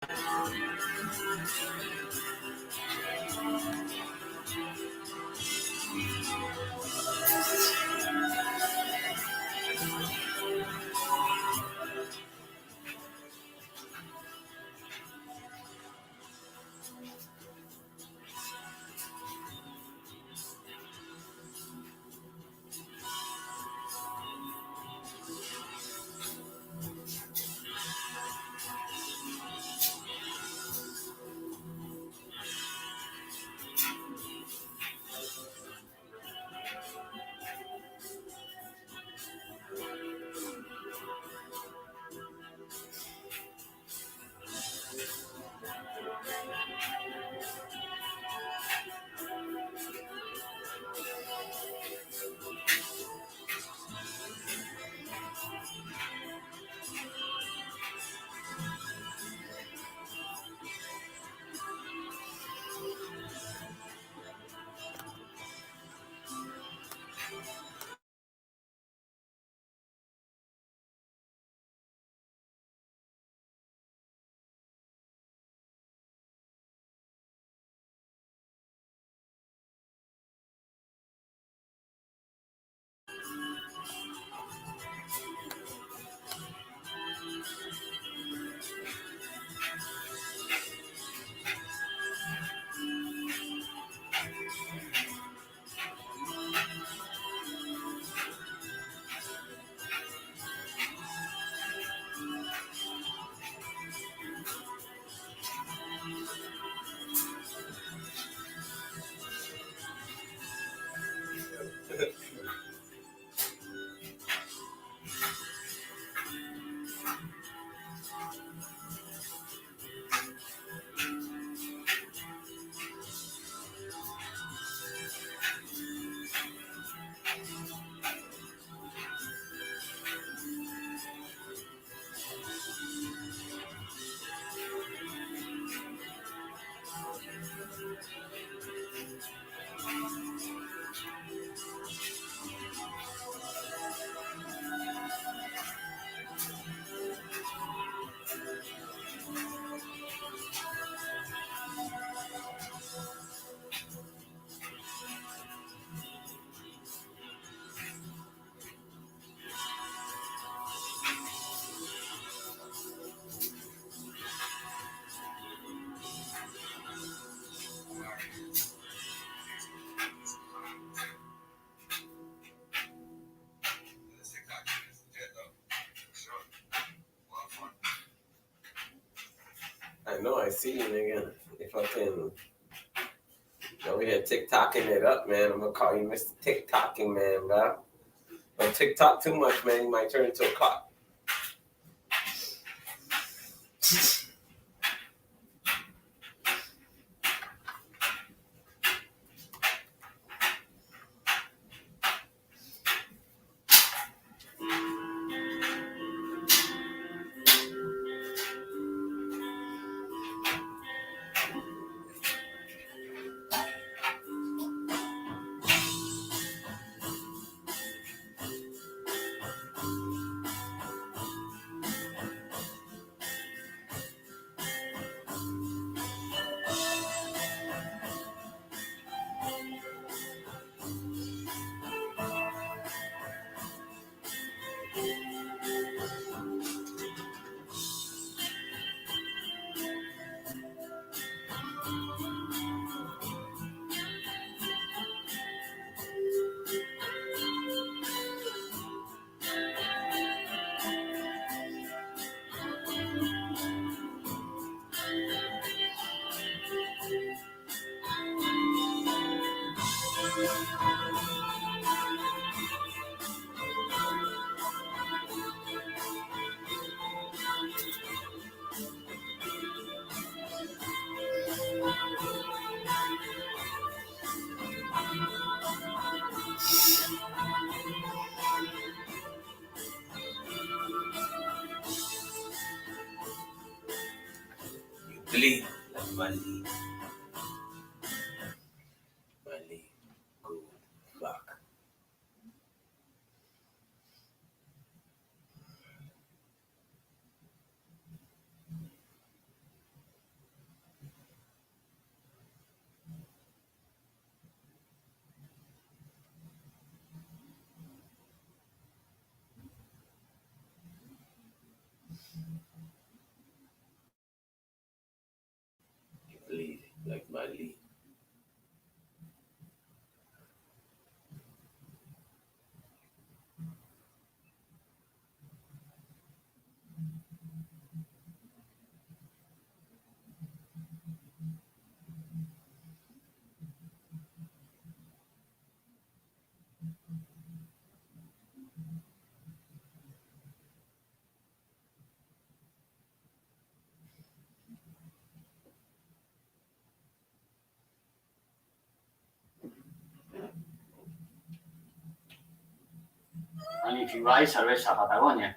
I know I see you, nigga. If I can, over here TikToking it up, man. I'm gonna call you Mr. TikToking man, bro. Don't TikTok too much, man. You might turn into a cop. Believe that money, good luck. Mali. Ani jiwai cerveza Patagonia.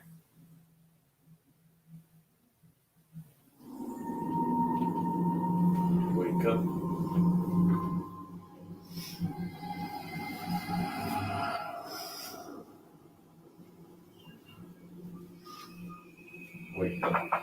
Wake up. Wake up.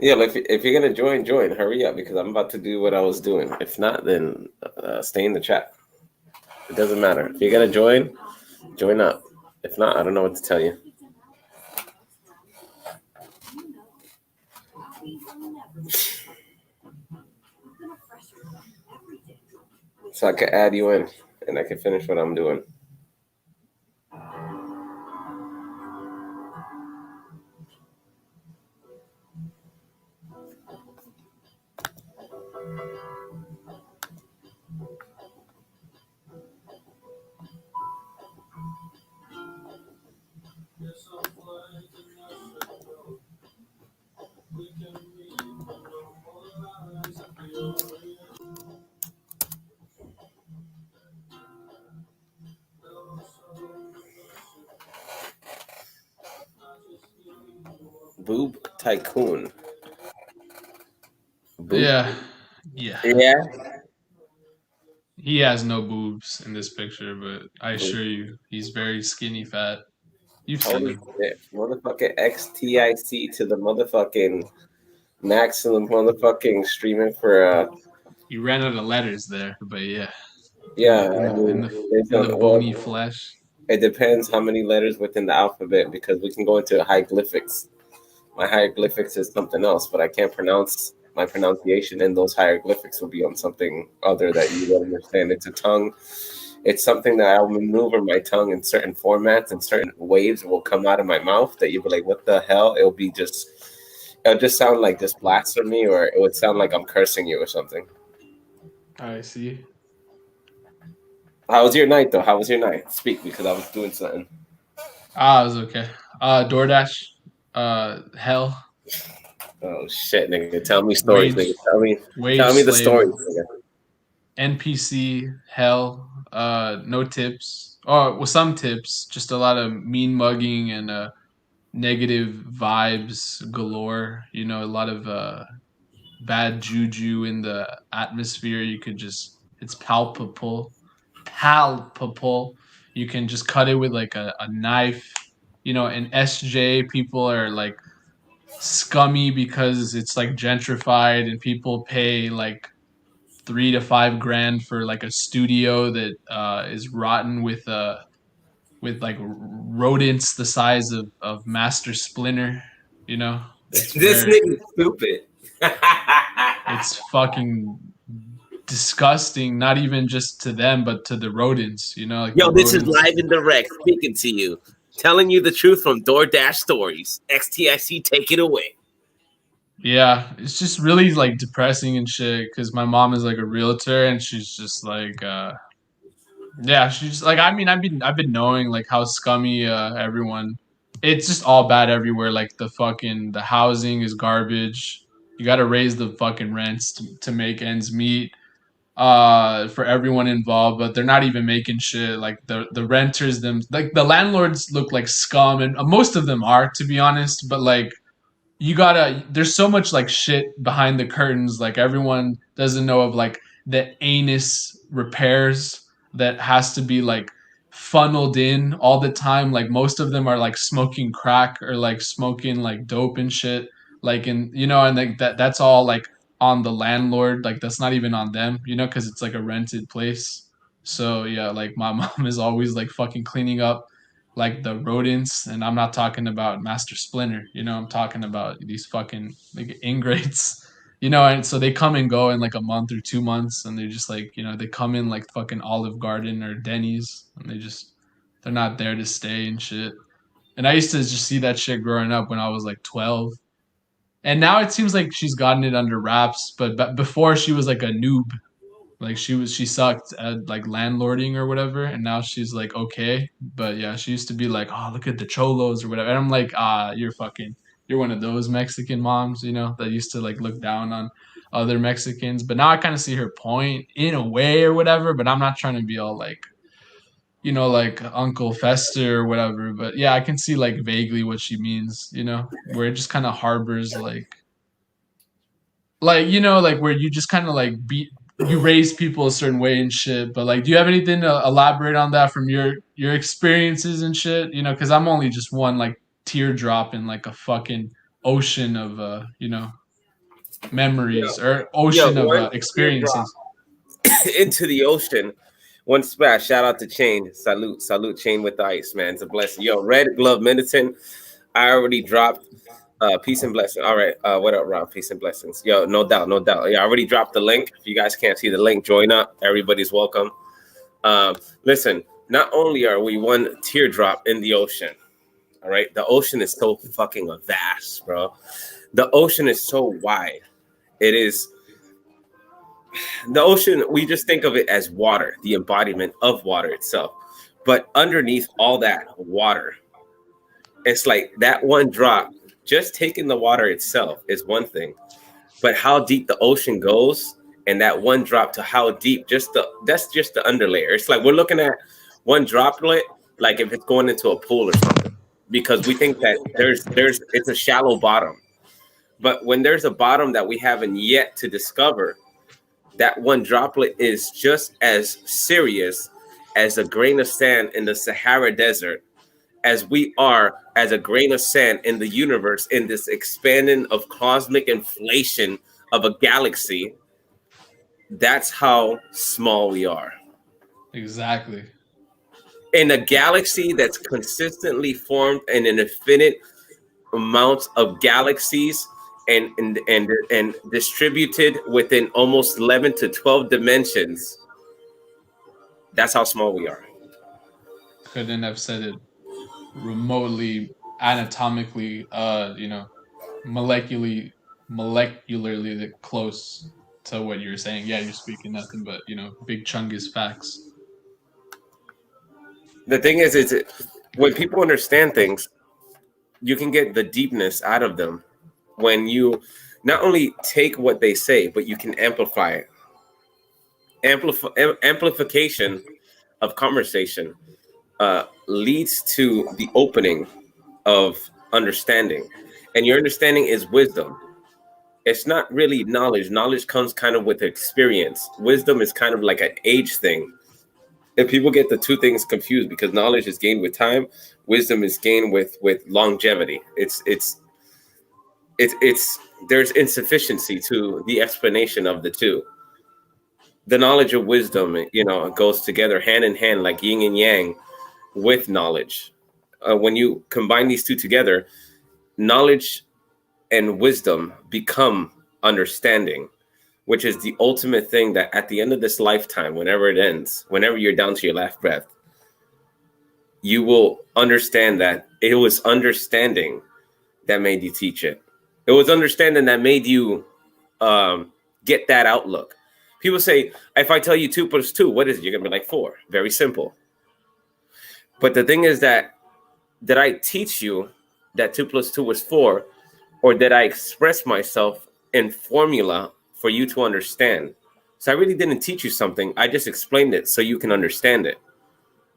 Yeah, like if you're gonna join, join. Hurry up because I'm about to do what I was doing. If not, then stay in the chat. It doesn't matter. If you're gonna join, join up. If not, I don't know what to tell you. So I can add you in, and I can finish what I'm doing. Boob Tycoon. Boob. Yeah, yeah. Yeah. He has no boobs in this picture, but I Boob. assure you, he's very skinny fat. You've seen Holy him. shit. Motherfucking XTIC to the motherfucking maximum motherfucking streaming for You ran out of letters there, but yeah, in yeah, the in I the in mean the there's in no the bony well flesh. it depends how many letters within the alphabet because we can go into hieroglyphics. My hieroglyphics is something else, but I can't pronounce my pronunciation in those hieroglyphics will be on something other that you will understand. It's a tongue. It's something that I'll maneuver my tongue in certain formats and certain waves will come out of my mouth that you'll be like, what the hell? It'll just sound like just blasphemy or it would sound like I'm cursing you or something. I see. How was your night though? How was your night? Speak because I was doing something. Ah, it was okay. DoorDash, hell, Oh shit, nigga. Tell me stories, nigga. wage, Tell wage me the slave, stories, nigga. NPC, hell, no tips. Oh, well, some tips, just a lot of mean mugging and negative vibes galore. You know, a lot of bad juju in the atmosphere. You could just, it's palpable, palpable. You can just cut it with like a knife. You know, in SJ, people are like scummy because it's like gentrified and people pay like 3 to 5 grand for like a studio that is rotten with like rodents the size of Master Splinter. You know, it's This very, nigga's stupid. it's fucking disgusting. Not even just to them, but to the rodents. You know, like the Yo, this is rodents. live and direct speaking to you, telling you the truth from DoorDash stories. XTIC, take it away. Yeah, it's just really like depressing and shit. Because my mom is like a realtor, and she's just like, yeah, she's like, I mean, I've been knowing like how scummy everyone. It's just all bad everywhere. Like the housing is garbage. You got to raise the fucking rents to make ends meet for everyone involved, but they're not even making shit. Like the renters them, like the landlords look like scum, and most of them are, to be honest. But like you gotta, there's so much like shit behind the curtains. Like everyone doesn't know of like the anus repairs. that has to be like funneled in all the time. Like most of them are like smoking crack or like smoking like dope and shit. Like and and like that's all like on the landlord. Like that's not even on them, because it's like a rented place. So yeah, like my mom is always like fucking cleaning up like the rodents, and I'm not talking about Master Splinter, I'm talking about these fucking like ingrates. And so they come and go in like a month or 2 months, and they're just like, they come in like fucking Olive Garden or Denny's, and they're not there to stay and shit. And I used to just see that shit growing up when I was like 12. And now it seems like she's gotten it under wraps, but before she was like a noob. Like she sucked at like landlording or whatever, and now she's like okay. But yeah, she used to be like, oh, look at the cholos or whatever. And I'm like, you're one of those Mexican moms, that used to like look down on other Mexicans. But now I kind of see her point in a way or whatever. But I'm not trying to be all like, like Uncle Fester or whatever. But yeah, I can see like vaguely what she means, where it just kind of harbors like where you just kind of like you raise people a certain way and shit. But like, do you have anything to elaborate on that from your experiences and shit? Because I'm only just one like teardrop in like a fucking ocean of memories or Yo, ocean of one teardrop experiences. into the ocean. One splash. Shout out to Chain. Salute Chain with the ice, man. It's a blessing. Yo, Red Glove Militant. I already dropped peace and blessing. All right. What up, Rob? Peace and blessings. Yo, no doubt. Yeah, I already dropped the link. If you guys can't see the link, join up. Everybody's welcome. Listen, not only are we one teardrop in the ocean, all right, the ocean is so fucking vast, bro. The ocean is so wide. It is the ocean, we just think of it as water, the embodiment of water itself. But underneath all that water, it's like that one drop, just taking the water itself is one thing. But how deep the ocean goes and that one drop to how deep, that's just the underlayer. It's like we're looking at one droplet, like if it's going into a pool or something, because we think that it's a shallow bottom. But when there's a bottom that we haven't yet to discover, that one droplet is just as serious as a grain of sand in the Sahara Desert, as we are as a grain of sand in the universe, in this expanding of cosmic inflation of a galaxy. That's how small we are. Exactly. In a galaxy that's consistently formed in an infinite amount of galaxies and distributed within almost 11 to 12 dimensions. That's how small we are. Couldn't have said it remotely anatomically, molecularly close to what you're saying. Yeah, you're speaking nothing but big chungus facts. The thing is when people understand things, you can get the deepness out of them when you not only take what they say, but you can amplify it. Amplification of conversation leads to the opening of understanding, and your understanding is wisdom. It's not really knowledge. Knowledge comes kind of with experience. Wisdom is kind of like an age thing. And people get the two things confused because knowledge is gained with time, wisdom is gained with longevity. It's there's insufficiency to the explanation of the two. The knowledge of wisdom, goes together hand in hand like yin and yang with knowledge. When you combine these two together, knowledge and wisdom become understanding, which is the ultimate thing that at the end of this lifetime, whenever it ends, whenever you're down to your last breath, you will understand that it was understanding that made you teach it. It was understanding that made you get that outlook. People say, if I tell you 2 + 2, what is it? You're going to be like 4. Very simple. But the thing is that, did I teach you that 2 + 2 was 4? Or did I express myself in formula for you to understand? So I really didn't teach you something. I just explained it so you can understand it.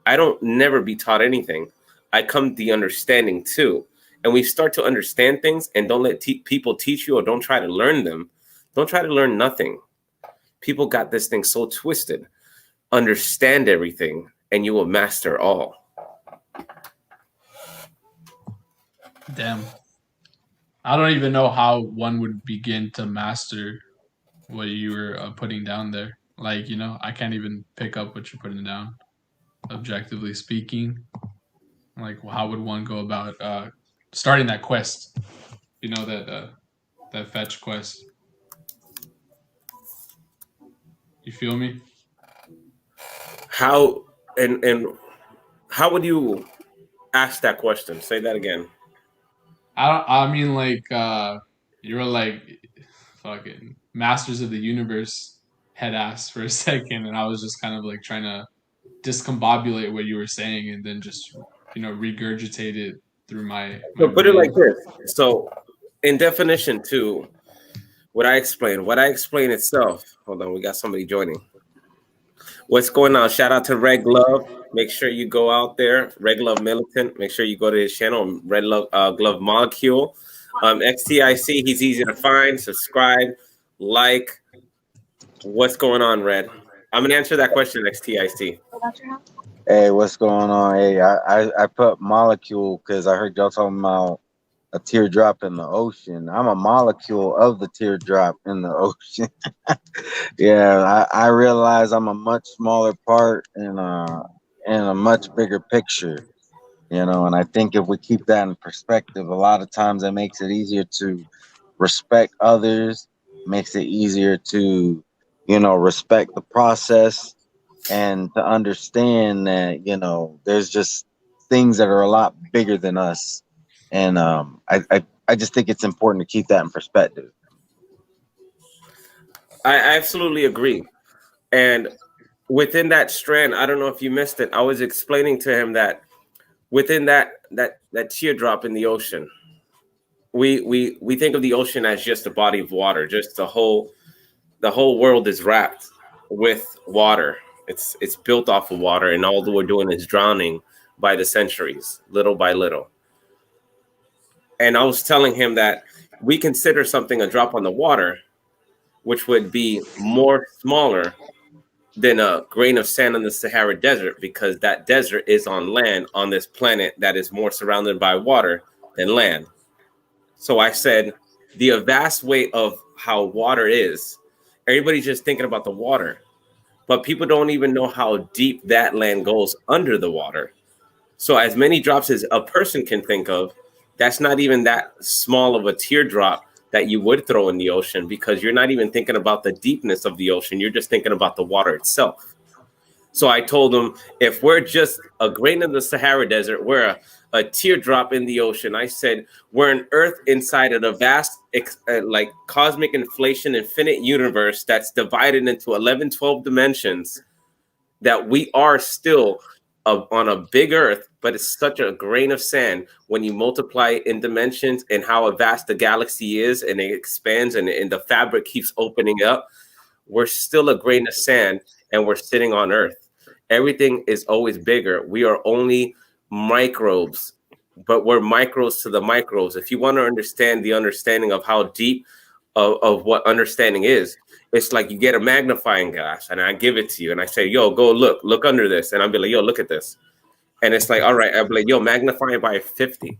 I don't never be taught anything. I come to the understanding too. And we start to understand things and don't let people teach you, or don't try to learn them. Don't try to learn nothing. People got this thing so twisted. understand everything, and you will master all. Damn. I don't even know how one would begin to master what you were putting down there. Like, I can't even pick up what you're putting down, objectively speaking. Like, how would one go about starting that quest? That fetch quest. You feel me? How and how would you ask that question? Say that again. I mean, like, you were like fucking masters of the universe head ass for a second, and I was just kind of like trying to discombobulate what you were saying and then just regurgitate it through my So put it brain. like this. So in definition two, what I explain itself. Hold on, we got somebody joining. What's going on? Shout out to Red Glove. Make sure you go out there. Red Glove Militant. Make sure you go to his channel, Red Glove Molecule. XTIC, he's easy to find. Subscribe, like. What's going on, Red? I'm gonna answer that question, XTIC. Hey, what's going on? Hey, I put molecule because I heard y'all talking about a teardrop in the ocean. I'm a molecule of the teardrop in the ocean. Yeah, I realize I'm a much smaller part in a much bigger picture, and I think if we keep that in perspective, a lot of times it makes it easier to respect others, makes it easier to, respect the process and to understand that, there's just things that are a lot bigger than us. And I just think it's important to keep that in perspective. I absolutely agree. And within that strand, I don't know if you missed it. I was explaining to him that within that teardrop in the ocean, we think of the ocean as just a body of water, just the whole world is wrapped with water. It's built off of water, and all we're doing is drowning by the centuries, little by little. And I was telling him that we consider something a drop on the water, which would be more smaller than a grain of sand in the Sahara Desert, because that desert is on land on this planet that is more surrounded by water than land. So I said, the vast weight of how water is, everybody's just thinking about the water, but people don't even know how deep that land goes under the water. So as many drops as a person can think of, that's not even that small of a teardrop that you would throw in the ocean, because you're not even thinking about the deepness of the ocean. You're just thinking about the water itself. So I told him, if we're just a grain in the Sahara Desert, we're a teardrop in the ocean. I said, we're an Earth inside of a vast, like cosmic inflation, infinite universe that's divided into 11, 12 dimensions, that we are still on a big Earth, but it's such a grain of sand when you multiply it in dimensions and how vast the galaxy is, and it expands and the fabric keeps opening up. We're still a grain of sand, and we're sitting on Earth. Everything is always bigger. We are only microbes, but we're microbes to the microbes. If you want to understand the understanding of how deep of what understanding is, it's like you get a magnifying glass and I give it to you and I say, yo, go look under this. And I'll be like, yo, look at this. And it's like, all right, I'll be like, yo, magnify it by 50.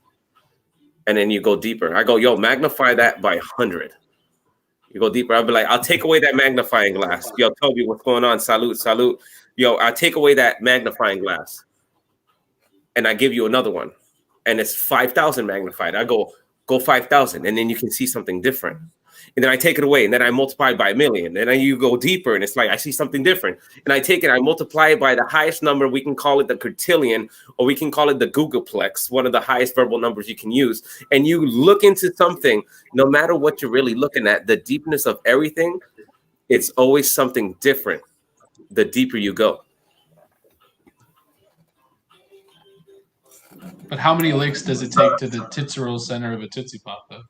And then you go deeper. I go, yo, magnify that by 100. You go deeper. I'll be like, I'll take away that magnifying glass. Yo, Toby, what's going on? Salute. Yo, I take away that magnifying glass and I give you another one. And it's 5,000 magnified. I go 5,000. And then you can see something different. And then I take it away and then I multiply by 1,000,000. And then you go deeper and it's like, I see something different. And I take it, I multiply it by the highest number. We can call it the quintillion, or we can call it the googolplex, one of the highest verbal numbers you can use. And you look into something, no matter what you're really looking at, the deepness of everything, it's always something different the deeper you go. But how many licks does it take to the Tootsie Roll center of a Tootsie Pop, though?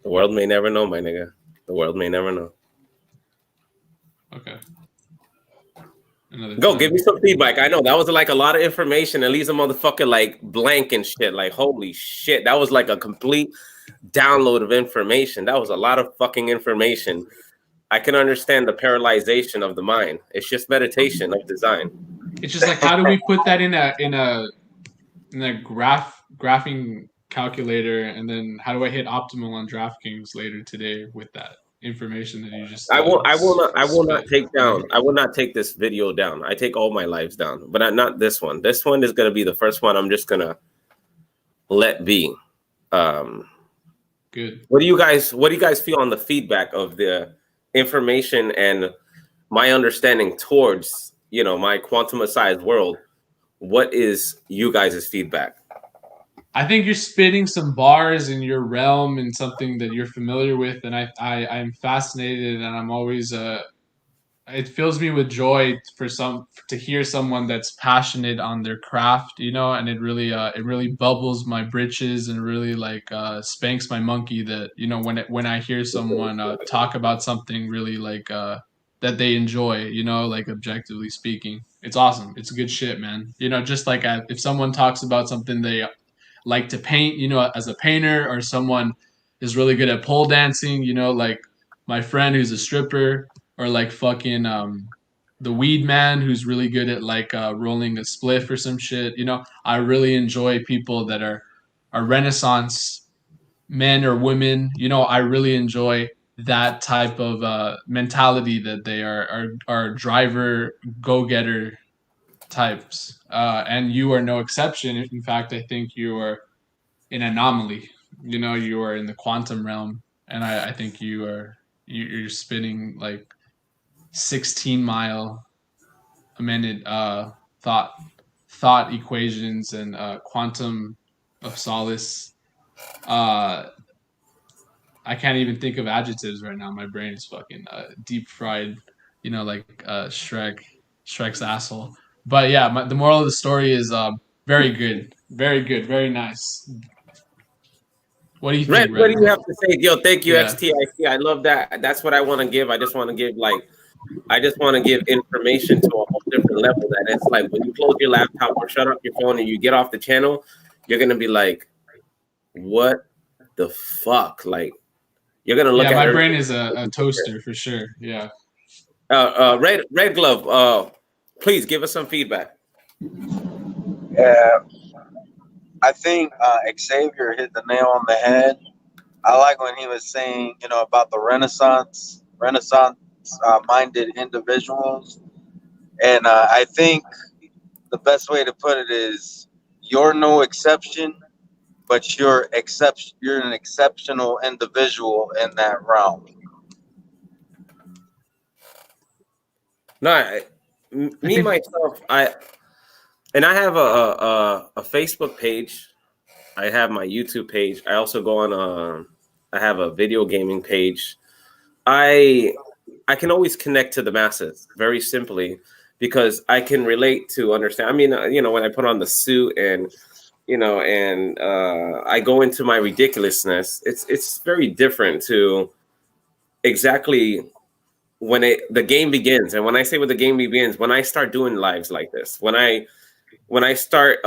The world may never know, my nigga. The world may never know. Okay. Go, give me some feedback. I know that was like a lot of information and leaves a motherfucker like blank and shit. Like, holy shit. That was like a complete download of information. That was a lot of fucking information. I can understand the paralyzation of the mind. It's just meditation of design. It's just like, how do we put that in a graphing calculator, and then how do I hit optimal on DraftKings later today with that information that you just I will not spit, take down. right? I will not take this video down. I take all my lives down, but not this one. This one is going to be the first one I'm just going to let be. Good. What do you guys feel on the feedback of the information and my understanding towards, my quantumized world? What is you guys' feedback? I think you're spitting some bars in your realm and something that you're familiar with, and I'm fascinated, and I'm always it fills me with joy to hear someone that's passionate on their craft, and it really bubbles my britches and really like spanks my monkey that when I hear someone talk about something really like that they enjoy, like objectively speaking. It's awesome. It's good shit, man. Just like if someone talks about something they like to paint, as a painter, or someone is really good at pole dancing, like my friend who's a stripper, or like fucking the weed man who's really good at like rolling a spliff or some shit. I really enjoy people that are Renaissance men or women. I really enjoy that type of mentality, that they are driver, go-getter types, and you are no exception. In fact, I think you are an anomaly. You are in the quantum realm, and I think you're spinning like 16-mile a minute thought equations and quantum of solace. I can't even think of adjectives right now. My brain is fucking deep fried, like Shrek's asshole. But yeah, the moral of the story is very good, very nice. What do you Red, think, what Red? do you have to say? Yo, thank you, Yeah. XTIC. I love that. That's what I want to give. I just want to give information to a whole different level. That it's like when you close your laptop or shut off your phone and you get off the channel, you're gonna be like, "What the fuck?" Like you're gonna look at my everything. brain is a toaster for sure. Yeah. Red Glove. Please give us some feedback. Yeah, I think Xavier hit the nail on the head. I like when he was saying, about the Renaissance minded individuals, and I think the best way to put it is, you're no exception, but you're an exceptional individual in that realm. No, myself, I have a Facebook page. I have my YouTube page. I also go on I have a video gaming page. I can always connect to the masses very simply because I can relate to understand. I mean, when I put on the suit and I go into my ridiculousness, it's very different to exactly when the game begins. And when I say when the game begins, when I start doing lives like this, when I start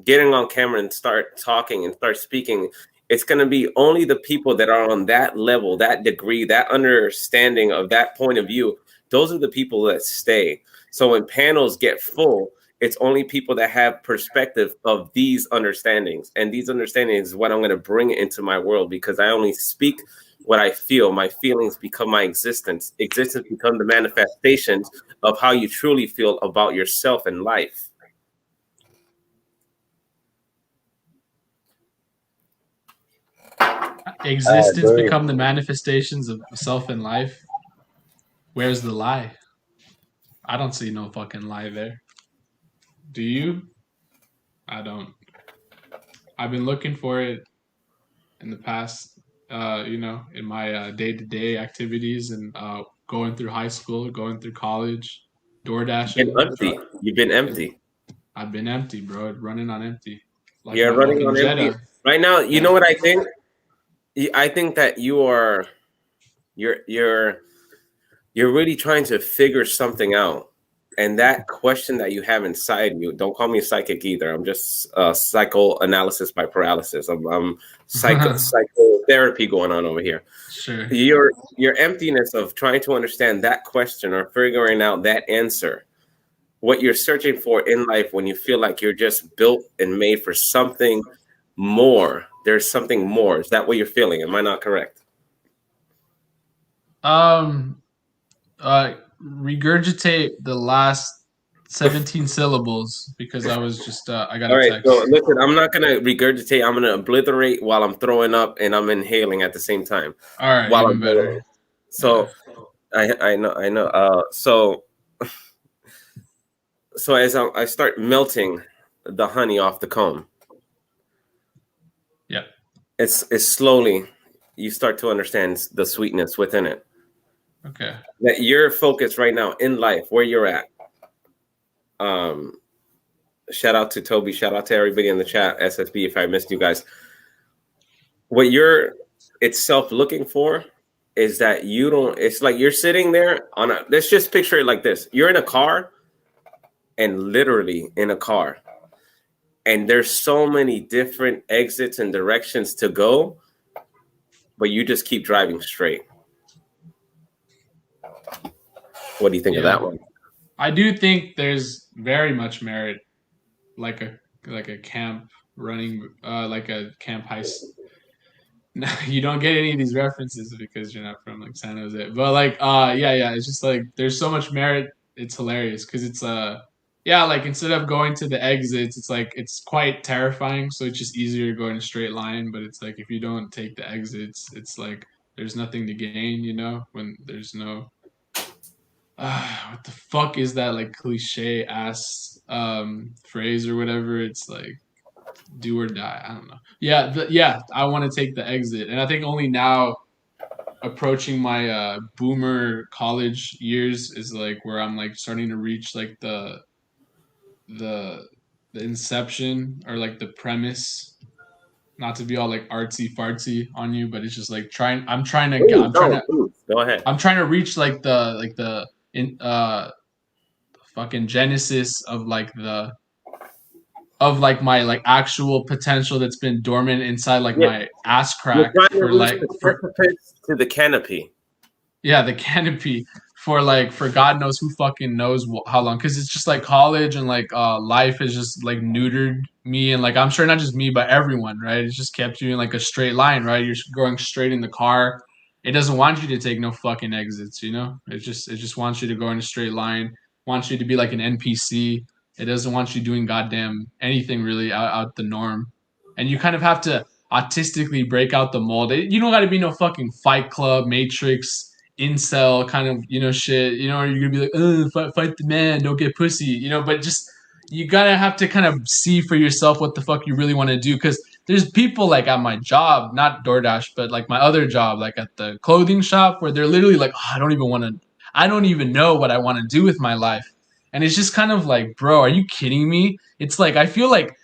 getting on camera and start talking and start speaking, it's going to be only the people that are on that level, that degree, that understanding of that point of view. Those are the people that stay. So when panels get full, it's only people that have perspective of these understandings. And these understandings is what I'm going to bring into my world, because I only speak what I feel. My feelings become my existence. Existence become the manifestations of how you truly feel about yourself and life. Existence become the manifestations of self and life. Where's the lie? I don't see no fucking lie there. Do you? I don't. I've been looking for it in the past, in my day-to-day activities, and going through high school, going through college, door dashing. You've been empty. I've been empty, bro. Running on empty. Like You're running on Jetta. empty right now. You know what I think? I think that you're really trying to figure something out. And that question that you have inside you, don't call me a psychic either. I'm just psychoanalysis by paralysis. I'm psychotherapy going on over here. Sure. Your emptiness of trying to understand that question or figuring out that answer, what you're searching for in life when you feel like you're just built and made for something more. There's something more. Is that what you're feeling? Am I not correct? Regurgitate the last 17 syllables because I was just I got All a right, text. so listen, I'm not gonna regurgitate. I'm gonna obliterate while I'm throwing up and I'm inhaling at the same time. All right, While even I'm better. doing it. So I know. So as I start melting the honey off the comb, Yeah. it's slowly you start to understand the sweetness within it. Okay. That your focus right now in life, where you're at. Shout out to Toby. Shout out to everybody in the chat. SSB, if I missed you guys. What you're itself looking for is that you don't. It's like you're sitting there on a. Let's just picture it like this: you're in a car, and literally in a car, and there's so many different exits and directions to go, but you just keep driving straight. What do you think of that one? I do think there's very much merit, like a camp running, like a camp heist. No, you don't get any of these references because you're not from like San Jose. But like, yeah, it's just like there's so much merit. It's hilarious because it's yeah, like instead of going to the exits, it's like it's quite terrifying. So it's just easier to go in a straight line. But it's like if you don't take the exits, it's like there's nothing to gain, you know, when there's no. What the fuck is that like cliche ass phrase or whatever? It's like do or die. I don't know. Yeah, I want to take the exit, and I think only now, approaching my boomer college years, is like where I'm like starting to reach like the inception or like the premise. Not to be all like artsy fartsy on you, but it's just like I'm trying to Go ahead. I'm trying to reach like the in fucking genesis of like my like actual potential that's been dormant inside like my ass crack for like to the canopy. Yeah, the canopy for God knows who fucking knows how long, because it's just like college and like life has just like neutered me, and like I'm sure not just me but everyone, right? It's just kept you in like a straight line, right? You're going straight in the car. It doesn't want you to take no fucking exits, you know? It just wants you to go in a straight line, wants you to be like an NPC. It doesn't want you doing goddamn anything really out the norm. And you kind of have to autistically break out the mold. You don't got to be no fucking Fight Club, Matrix, incel kind of, you know, shit. You know, or you're gonna be like, fight the man, don't get pussy, you know. But just you gotta have to kind of see for yourself what the fuck you really want to do, because there's people like at my job, not DoorDash, but like my other job, like at the clothing shop, where they're literally like, I don't even know what I want to do with my life. And it's just kind of like, bro, are you kidding me? It's like I feel like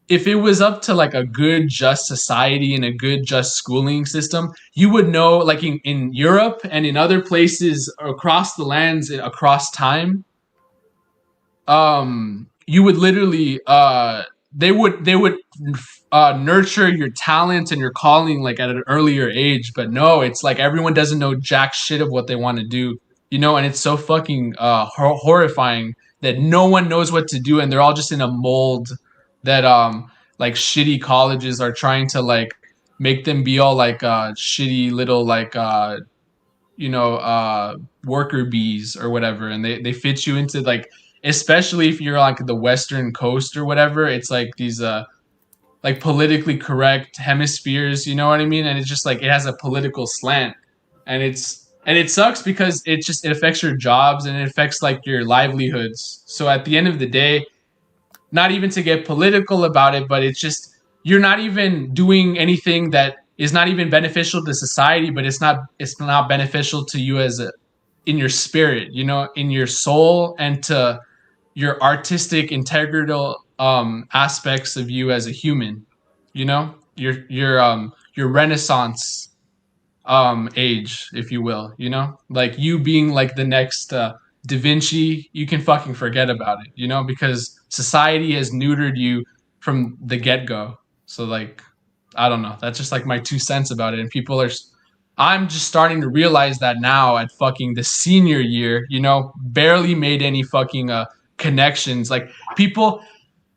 if it was up to like a good just society and a good just schooling system, you would know, like in Europe and in other places across the lands across time, you would literally they would nurture your talent and your calling like at an earlier age. But no, it's like everyone doesn't know jack shit of what they want to do, you know. And it's so fucking horrifying that no one knows what to do, and they're all just in a mold that like shitty colleges are trying to like make them be all like shitty little like worker bees or whatever, and they fit you into like, especially if you're like the western coast or whatever, it's like these like politically correct hemispheres, you know what I mean? And it's just like it has a political slant, and it sucks because it affects your jobs and it affects like your livelihoods. So at the end of the day, not even to get political about it, but it's just you're not even doing anything that is not even beneficial to society, but it's not beneficial to you as a in your spirit, you know, in your soul, and to your artistic integral aspects of you as a human, you know, your renaissance age, if you will, you know, like you being like the next Da Vinci, you can fucking forget about it, you know, because society has neutered you from the get go. So like, I don't know. That's just like my 2 cents about it. And people are, I'm just starting to realize that now at fucking the senior year, you know, barely made any fucking connections. Like people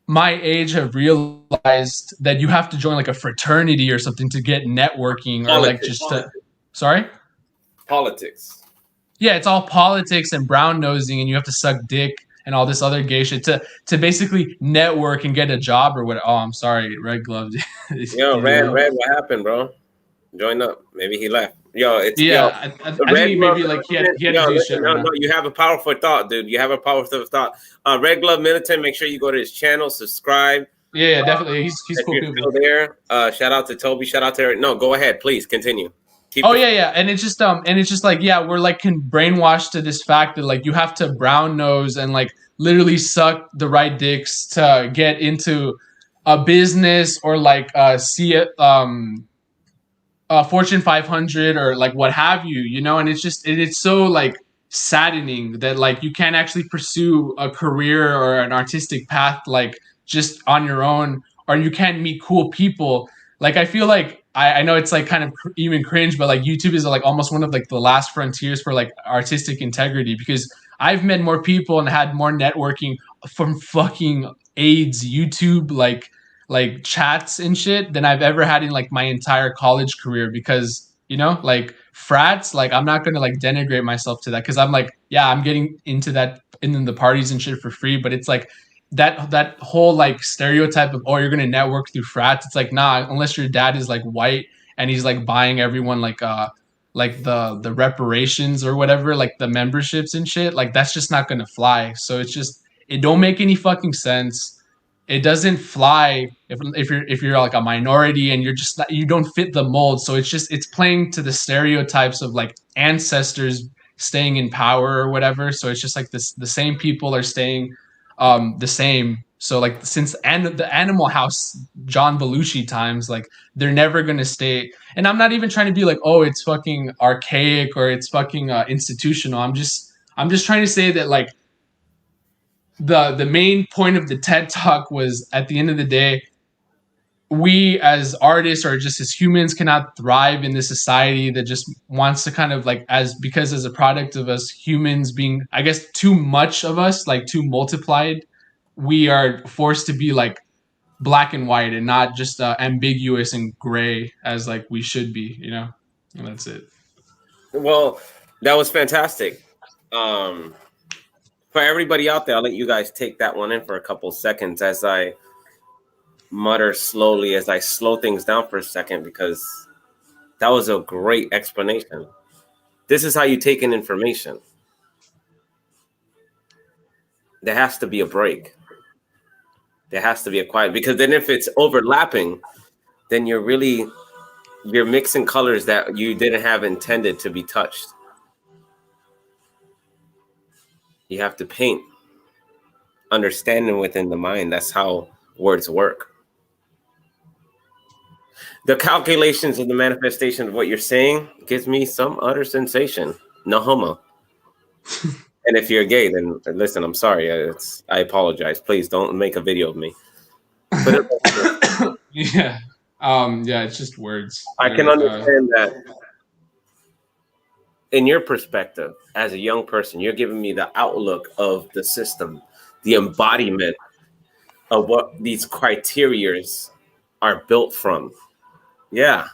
my age have realized that you have to join like a fraternity or something to get networking or like Politics. just to, sorry? Politics. Yeah, it's all politics and brown nosing, and you have to suck dick and all this other gay shit to basically network and get a job or what. Oh, I'm sorry, Red Glove. Yo, Red, what happened, bro? Join up. Maybe he left. Yo, Yeah, I think Red he Glove maybe like he had to Yo, do listen, shit right no, now. you have a powerful thought, dude. You have a powerful thought. Red Glove Militant, make sure you go to his channel, subscribe. Yeah, definitely. He's If cool you're people. still there, shout out to Toby. Shout out to Eric. No, go ahead, please continue. Yeah, and it's just like, yeah, we're like brainwashed to this fact that like you have to brown nose and like literally suck the right dicks to get into a business or like see it Fortune 500 or like what have you, you know, and it's so like saddening that like you can't actually pursue a career or an artistic path like just on your own, or you can't meet cool people. Like I feel like I know it's like kind of even cringe, but like YouTube is like almost one of like the last frontiers for like artistic integrity, because I've met more people and had more networking from fucking AIDS YouTube like chats and shit than I've ever had in like my entire college career, because you know like frats, like I'm not gonna like denigrate myself to that, because I'm like, yeah, I'm getting into that in the parties and shit for free, but it's like that whole like stereotype of, oh, you're gonna network through frats. It's like, nah, unless your dad is like white and he's like buying everyone like the reparations or whatever, like the memberships and shit, like that's just not gonna fly. So it's just, it don't make any fucking sense. It doesn't fly if you're like a minority and you're just not, you don't fit the mold. So it's playing to the stereotypes of like ancestors staying in power or whatever. So it's just like this, the same people are staying the same. So like since the Animal House John Belushi times, like they're never gonna stay. And I'm not even trying to be like, oh, it's fucking archaic or it's fucking institutional. I'm just trying to say that like the main point of the TED Talk was, at the end of the day, we as artists or just as humans cannot thrive in this society that just wants to kind of like, because as a product of us humans being, I guess, too much of us, like too multiplied, we are forced to be like black and white and not just ambiguous and gray as like we should be, you know. And that's it. Well, that was fantastic. For everybody out there, I'll let you guys take that one in for a couple seconds as I mutter slowly, as I slow things down for a second, because that was a great explanation. This is how you take in information. There has to be a break. There has to be a quiet, because then if it's overlapping, then you're mixing colors that you didn't have intended to be touched. You have to paint understanding within the mind. That's how words work. The calculations of the manifestation of what you're saying gives me some utter sensation. No homo. And if you're gay, then listen, I'm sorry. I apologize. Please don't make a video of me. Yeah. Yeah, it's just words. I can understand that. In your perspective, as a young person, you're giving me the outlook of the system, the embodiment of what these criterias are built from. Yeah.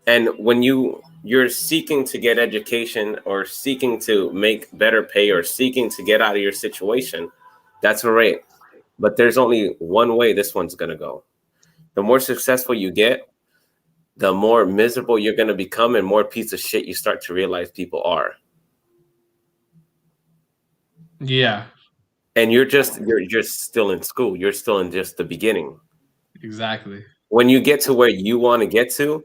And when you're seeking to get education or seeking to make better pay or seeking to get out of your situation, that's great. But there's only one way this one's going to go. The more successful you get, the more miserable you're going to become and more piece of shit you start to realize people are. Yeah. And you're still in school. You're still in just the beginning. Exactly. When you get to where you want to get to,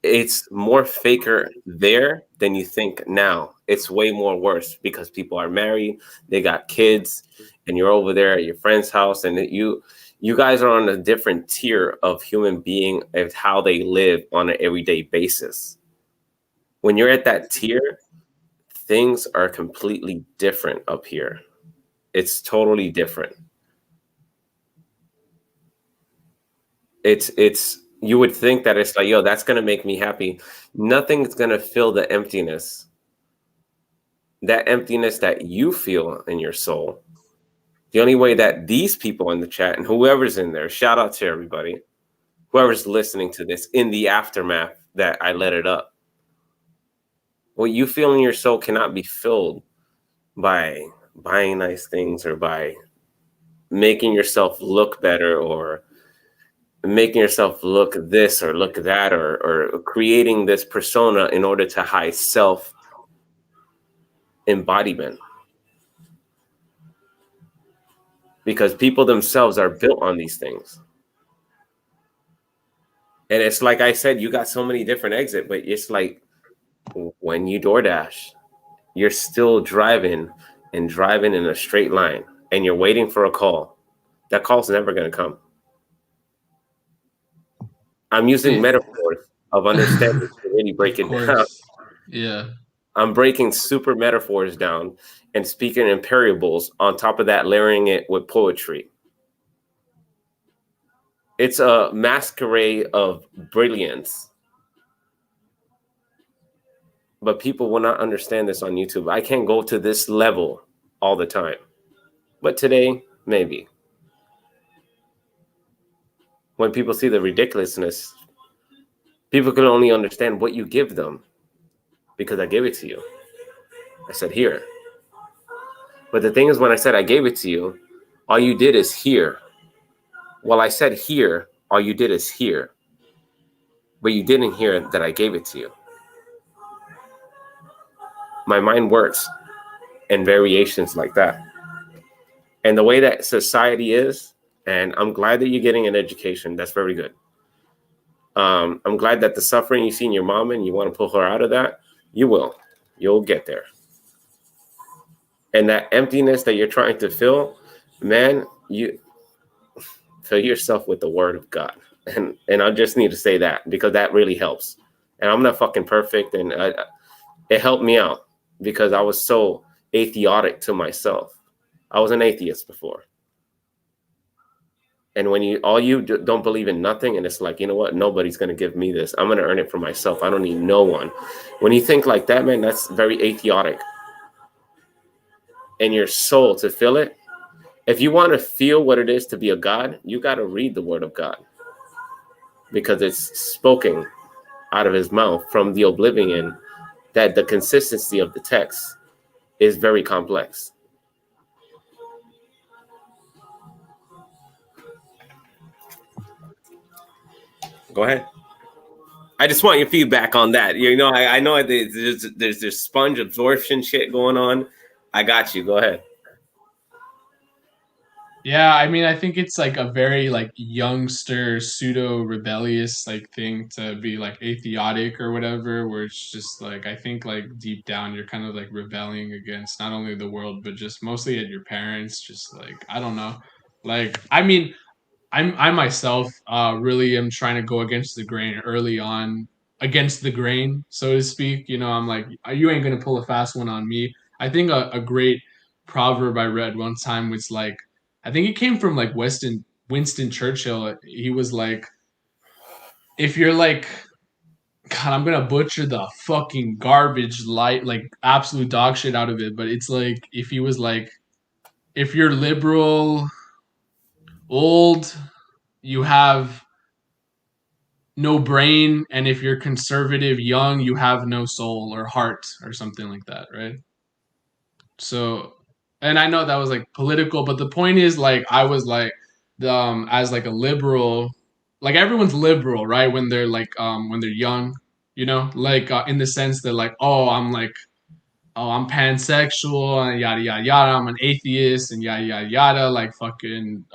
it's more faker there than you think now. It's way more worse because people are married, they got kids, and you're over there at your friend's house, and you guys are on a different tier of human being of how they live on an everyday basis. When you're at that tier, things are completely different up here. It's totally different. It's you would think that it's like, yo, that's gonna make me happy. Nothing's gonna fill the emptiness. That emptiness that you feel in your soul. The only way that these people in the chat and whoever's in there, shout out to everybody, whoever's listening to this in the aftermath that I let it up. What you feel in your soul cannot be filled by buying nice things or by making yourself look better or making yourself look this or look that or creating this persona in order to hide self embodiment. Because people themselves are built on these things. And it's like I said, you got so many different exits, but it's like when you DoorDash, you're still driving in a straight line and you're waiting for a call. That call's never going to come. I'm using metaphors of understanding to really break it down. Yeah. I'm breaking super metaphors down and speaking in parables, on top of that, layering it with poetry. It's a masquerade of brilliance. But people will not understand this on YouTube. I can't go to this level all the time. But today, maybe. When people see the ridiculousness, people can only understand what you give them because I gave it to you. I said, here. But the thing is, when I said I gave it to you, all you did is hear. Well, I said here, all you did is hear. But you didn't hear that I gave it to you. My mind works in variations like that. And the way that society is, and I'm glad that you're getting an education. That's very good. I'm glad that the suffering you see in your mom and you want to pull her out of that, you will. You'll get there. And that emptiness that you're trying to fill, man, you fill yourself with the word of God. And I just need to say that because that really helps. And I'm not fucking perfect. And it helped me out because I was so atheistic to myself. I was an atheist before. And when you don't believe in nothing, and it's like, you know what? Nobody's going to give me this. I'm going to earn it for myself. I don't need no one. When you think like that, man, that's very atheistic. And your soul to feel it. If you want to feel what it is to be a God, you got to read the word of God. Because it's spoken out of his mouth from the oblivion that the consistency of the text is very complex. Go ahead. I just want your feedback on that. You know, I know there's this sponge absorption shit going on. I got you. Go ahead. Yeah, I mean, I think it's like a very like youngster pseudo rebellious like thing to be like atheistic or whatever, where it's just like I think like deep down you're kind of like rebelling against not only the world but just mostly at your parents. Just like I don't know, like I mean, I myself really am trying to go against the grain early on, against the grain, so to speak. You know, I'm like, you ain't gonna pull a fast one on me. I think a great proverb I read one time was like, I think it came from like Winston Churchill. He was like, if you're like, God, I'm gonna butcher the fucking garbage like absolute dog shit out of it, but it's like if he was like, if you're liberal, old, you have no brain, and if you're conservative, young, you have no soul or heart or something like that, right? So, and I know that was like political, but the point is like I was like as like a liberal, like everyone's liberal, right? When they're young, you know, like in the sense that like, oh, I'm pansexual and yada yada yada. I'm an atheist and yada yada yada. Like fucking,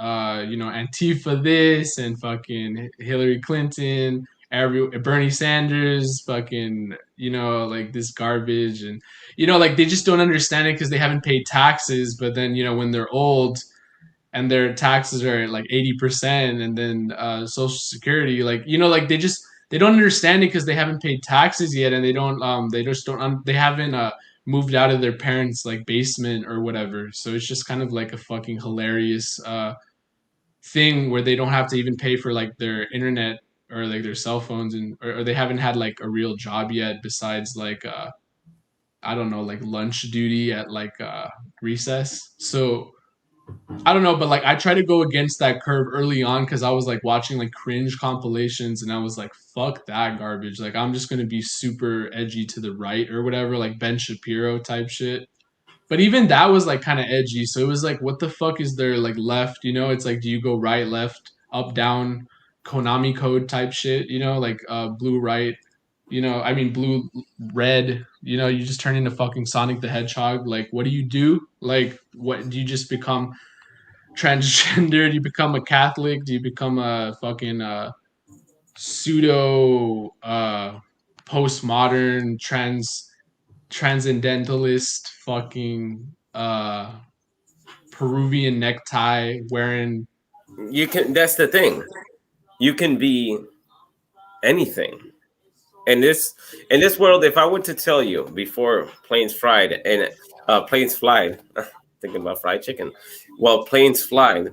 you know, Antifa this and fucking Hillary Clinton, Bernie Sanders, fucking, you know, like this garbage, and you know, like they just don't understand it because they haven't paid taxes. But then, you know, when they're old and their taxes are like 80%, and then Social Security, like you know, like they don't understand it because they haven't paid taxes yet, and they just don't they haven't moved out of their parents' like basement or whatever. So it's just kind of like a fucking hilarious thing where they don't have to even pay for like their internet or like their cell phones, and or they haven't had like a real job yet besides like I don't know, like lunch duty at like recess. So I don't know, but like I try to go against that curve early on because I was like watching like cringe compilations and I was like, fuck that garbage. Like I'm just gonna be super edgy to the right or whatever, like Ben Shapiro type shit. But even that was like kind of edgy. So it was like, what the fuck is there like left? You know, it's like, do you go right, left, up, down, Konami code type shit? You know, like blue right. You know, I mean blue red. You know, you just turn into fucking Sonic the Hedgehog. Like, what do you do? Like, what do you just become transgender? Do you become a Catholic? Do you become a fucking pseudo postmodern transcendentalist fucking Peruvian necktie wearing? You can. That's the thing. You can be anything in this world. If I were to tell you before planes fried and planes flied, thinking about fried chicken. Well, planes flied.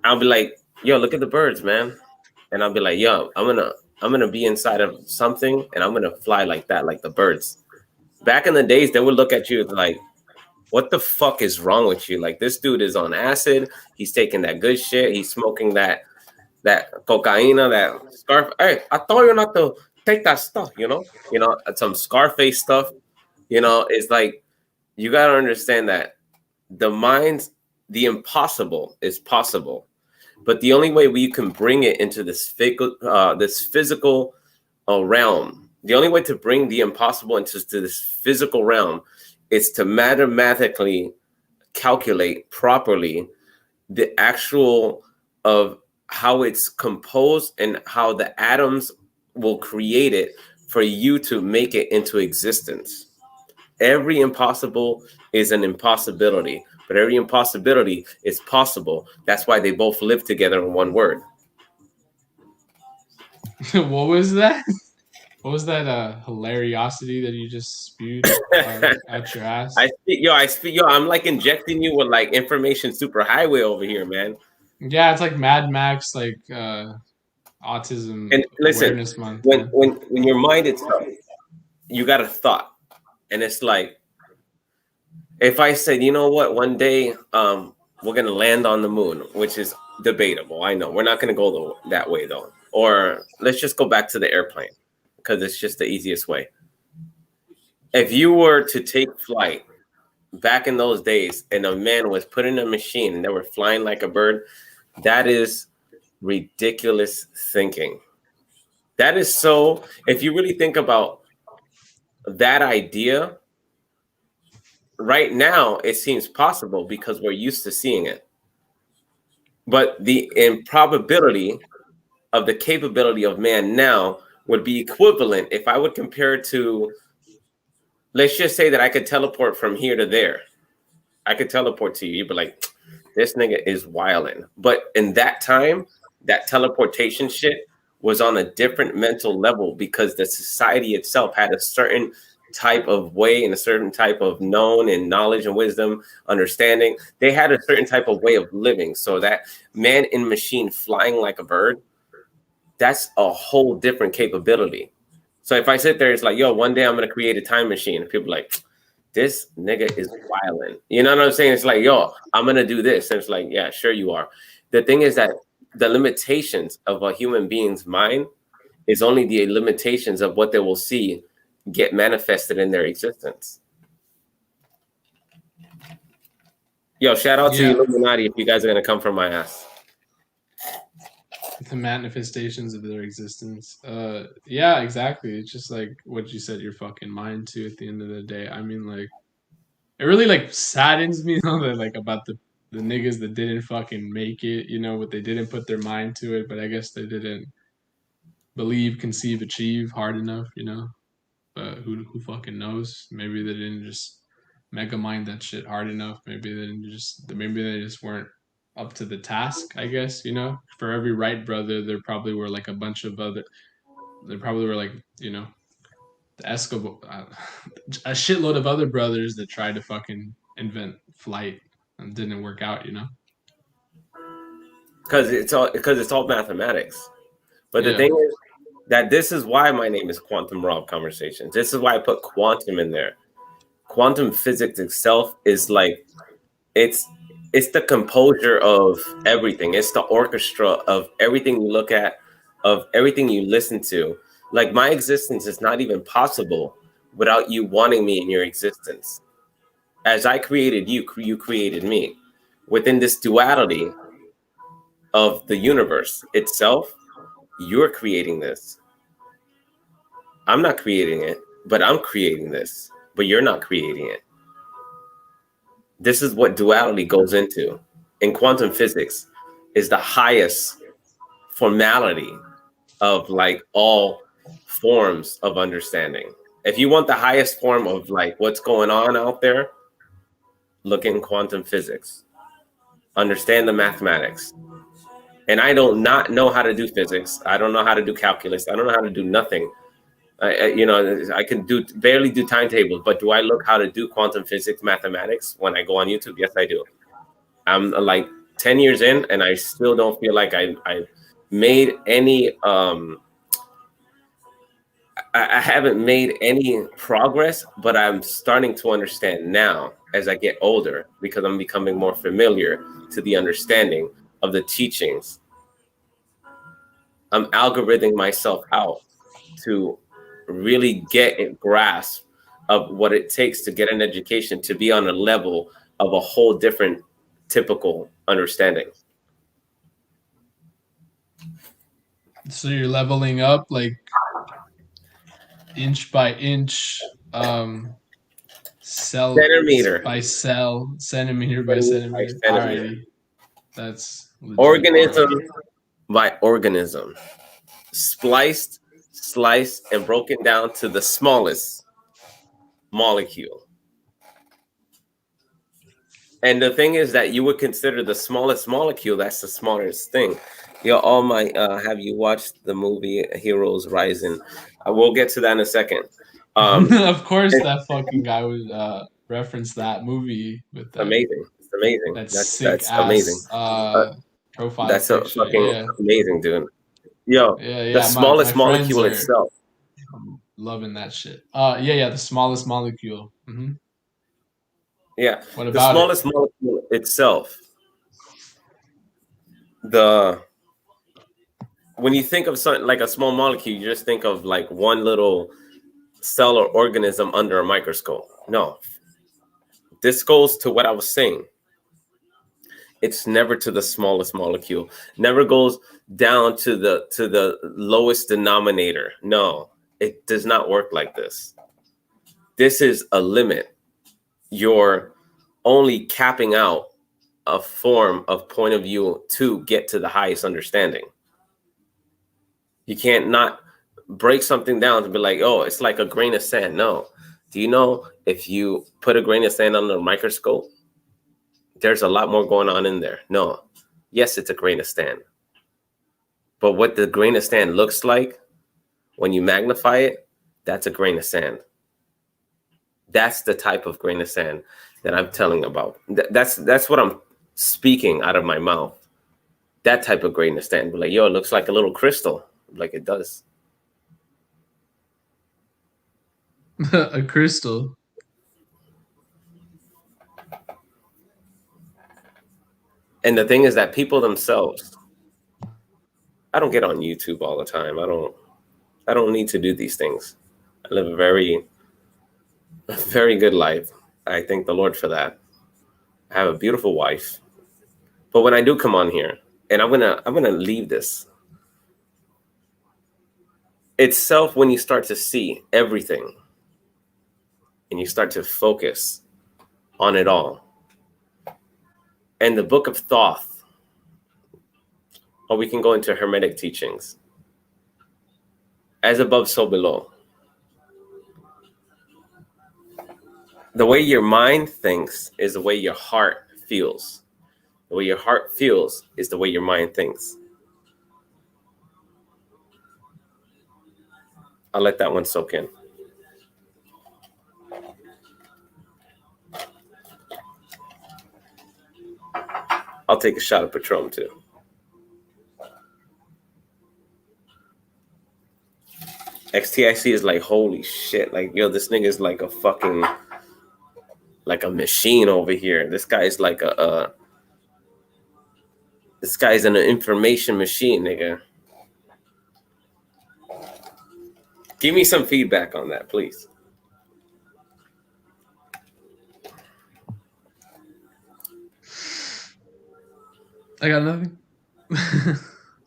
I'll be like, yo, look at the birds, man. And I'll be like, yo, I'm gonna be inside of something and I'm gonna fly like that, like the birds. Back in the days, they would look at you like, what the fuck is wrong with you? Like this dude is on acid. He's taking that good shit. He's smoking that cocaina, that scarf. Hey, I told you not to take that stuff. Some Scarface stuff. It's like you gotta understand that the mind, the impossible is possible, but the only way we can bring it into this physical realm, the only way to bring the impossible into this physical realm is to mathematically calculate properly the actual of how it's composed and how the atoms will create it for you to make it into existence. Every impossible is an impossibility, but every impossibility is possible. That's why they both live together in one word. What was that? What was that hilariosity that you just spewed out your ass? I'm like injecting you with like information superhighway over here, man. Yeah, it's like Mad Max, like autism And listen, awareness month. when Yeah. when your mind itself, you got a thought, and it's like, if I said, you know what, one day we're gonna land on the moon, which is debatable. I know we're not gonna go that way though. Or let's just go back to the airplane because it's just the easiest way. If you were to take flight back in those days and a man was put in a machine and they were flying like a bird, that is ridiculous thinking. That is so, if you really think about that idea, right now it seems possible because we're used to seeing it. But the improbability of the capability of man now would be equivalent if I would compare it to, let's just say that I could teleport from here to there. I could teleport to you. You'd be like, this nigga is wilding. But in that time, that teleportation shit was on a different mental level because the society itself had a certain type of way and a certain type of known and knowledge and wisdom, understanding. They had a certain type of way of living. So that man in machine flying like a bird, that's a whole different capability. So if I sit there, it's like, yo, one day I'm going to create a time machine. And people are like, this nigga is wilding. You know what I'm saying? It's like, yo, I'm going to do this. And it's like, yeah, sure you are. The thing is that the limitations of a human being's mind is only the limitations of what they will see get manifested in their existence. Yo, shout out to Illuminati if you guys are going to come from my ass. The manifestations of their existence. Yeah, exactly. It's just like what you said your fucking mind to at the end of the day. I mean, like, it really like saddens me that like about the niggas that didn't fucking make it, you know, but they didn't put their mind to it, but I guess they didn't believe, conceive, achieve hard enough, you know. But who fucking knows? Maybe they didn't just mega mind that shit hard enough. Maybe they just weren't up to the task, I guess, you know. For every Wright brother, there probably were like a bunch of other, there probably were like, you know, Escobar, a shitload of other brothers that tried to fucking invent flight and didn't work out, you know? Because it's all mathematics. But the Yeah. thing is that this is why my name is QuantumRob Conversations. This is why I put quantum in there. Quantum physics itself is like it's the composure of everything. It's the orchestra of everything you look at, of everything you listen to. Like my existence is not even possible without you wanting me in your existence. As I created you, you created me. Within this duality of the universe itself, you're creating this. I'm not creating it, but I'm creating this. But you're not creating it. This is what duality goes into. In quantum physics is the highest formality of like all forms of understanding. If you want the highest form of like what's going on out there, look in quantum physics. Understand the mathematics. And I don't not know how to do physics. I don't know how to do calculus. I don't know how to do nothing. I can barely do timetables, but do I look how to do quantum physics mathematics when I go on YouTube? Yes, I do. I'm like 10 years in and I still don't feel like I made any I haven't made any progress, but I'm starting to understand now as I get older because I'm becoming more familiar to the understanding of the teachings. I'm algorithming myself out to really get a grasp of what it takes to get an education to be on a level of a whole different typical understanding. So you're leveling up like inch by inch, cell Centimeter by cell, centimeter by centimeter. Alrighty. That's legit. Organism by organism, spliced, sliced, and broken down to the smallest molecule. And the thing is that you would consider the smallest molecule, that's the smallest thing. All my have you watched the movie Heroes Rising? We'll get to that in a second. Of course, that fucking guy would reference that movie with that. Amazing. It's amazing. That's amazing. Profile that's picture. a fucking amazing, dude. Yo, yeah. The smallest my molecule itself. I'm loving that shit. The smallest molecule. Mm-hmm. Yeah, What about the smallest molecule itself. When you think of something like a small molecule, you just think of like one little cell or organism under a microscope. No, this goes to what I was saying. It's never to the smallest molecule. Never goes down to the lowest denominator. No, it does not work like this. This is a limit. You're only capping out a form of point of view to get to the highest understanding. You can't not break something down to be like, oh, it's like a grain of sand. No. Do you know if you put a grain of sand under a microscope, there's a lot more going on in there? No. Yes, it's a grain of sand. But what the grain of sand looks like when you magnify it, that's a grain of sand. That's the type of grain of sand that I'm telling about. That's what I'm speaking out of my mouth. That type of grain of sand. Be like, yo, it looks like a little crystal. Like it does. A crystal. And the thing is that people themselves, I don't get on YouTube all the time. I don't need to do these things. I live a very good life. I thank the Lord for that. I have a beautiful wife. But when I do come on here, and I'm gonna leave this itself, when you start to see everything and you start to focus on it all. And the book of Thoth, or we can go into Hermetic teachings. As above, so below. The way your mind thinks is the way your heart feels. The way your heart feels is the way your mind thinks. I'll let that one soak in. I'll take a shot of Patron too. XTIC is like, holy shit. Like, yo, this nigga is like a fucking, like a machine over here. This guy is like this guy's an information machine, nigga. Give me some feedback on that, please. I got nothing.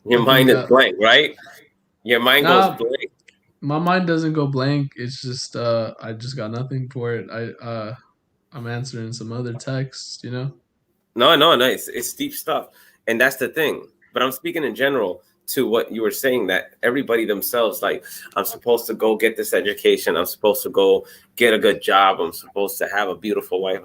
Your mind is blank, right? Your mind goes blank. My mind doesn't go blank. It's just I just got nothing for it. I'm answering some other texts, you know. No. It's deep stuff, and that's the thing. But I'm speaking in general to what you were saying, that everybody themselves, like, I'm supposed to go get this education. I'm supposed to go get a good job. I'm supposed to have a beautiful wife.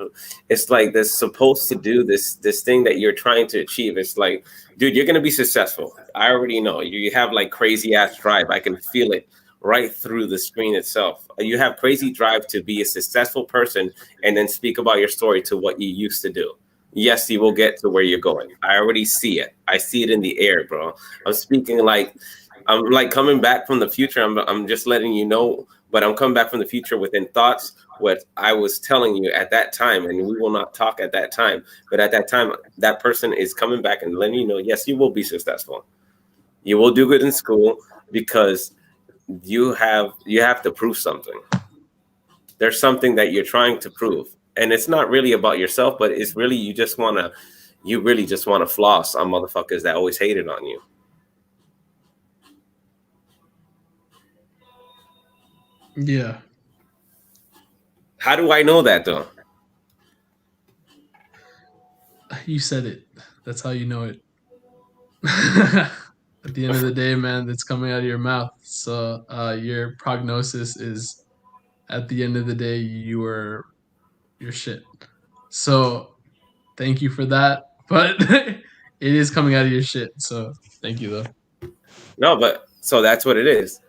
It's like they're supposed to do this thing that you're trying to achieve. It's like, dude, you're gonna be successful. I already know. You have like crazy ass drive. I can feel it right through the screen itself. You have crazy drive to be a successful person and then speak about your story to what you used to do. Yes, you will get to where you're going. I already see it. I see it in the air, bro. I'm speaking like I'm like coming back from the future. I'm just letting you know, but I'm coming back from the future within thoughts, what I was telling you at that time, and we will not talk at that time. But at that time, that person is coming back and letting you know, yes, you will be successful. You will do good in school because you have to prove something. There's something that you're trying to prove. And it's not really about yourself, but it's really you really just want to floss on motherfuckers that always hated on you. Yeah. How do I know that though? You said it. That's how you know it. At the end of the day, man, it's coming out of your mouth. So your prognosis is, at the end of the day, your shit. So thank you for that. But it is coming out of your shit. So thank you though. No, but so that's what it is.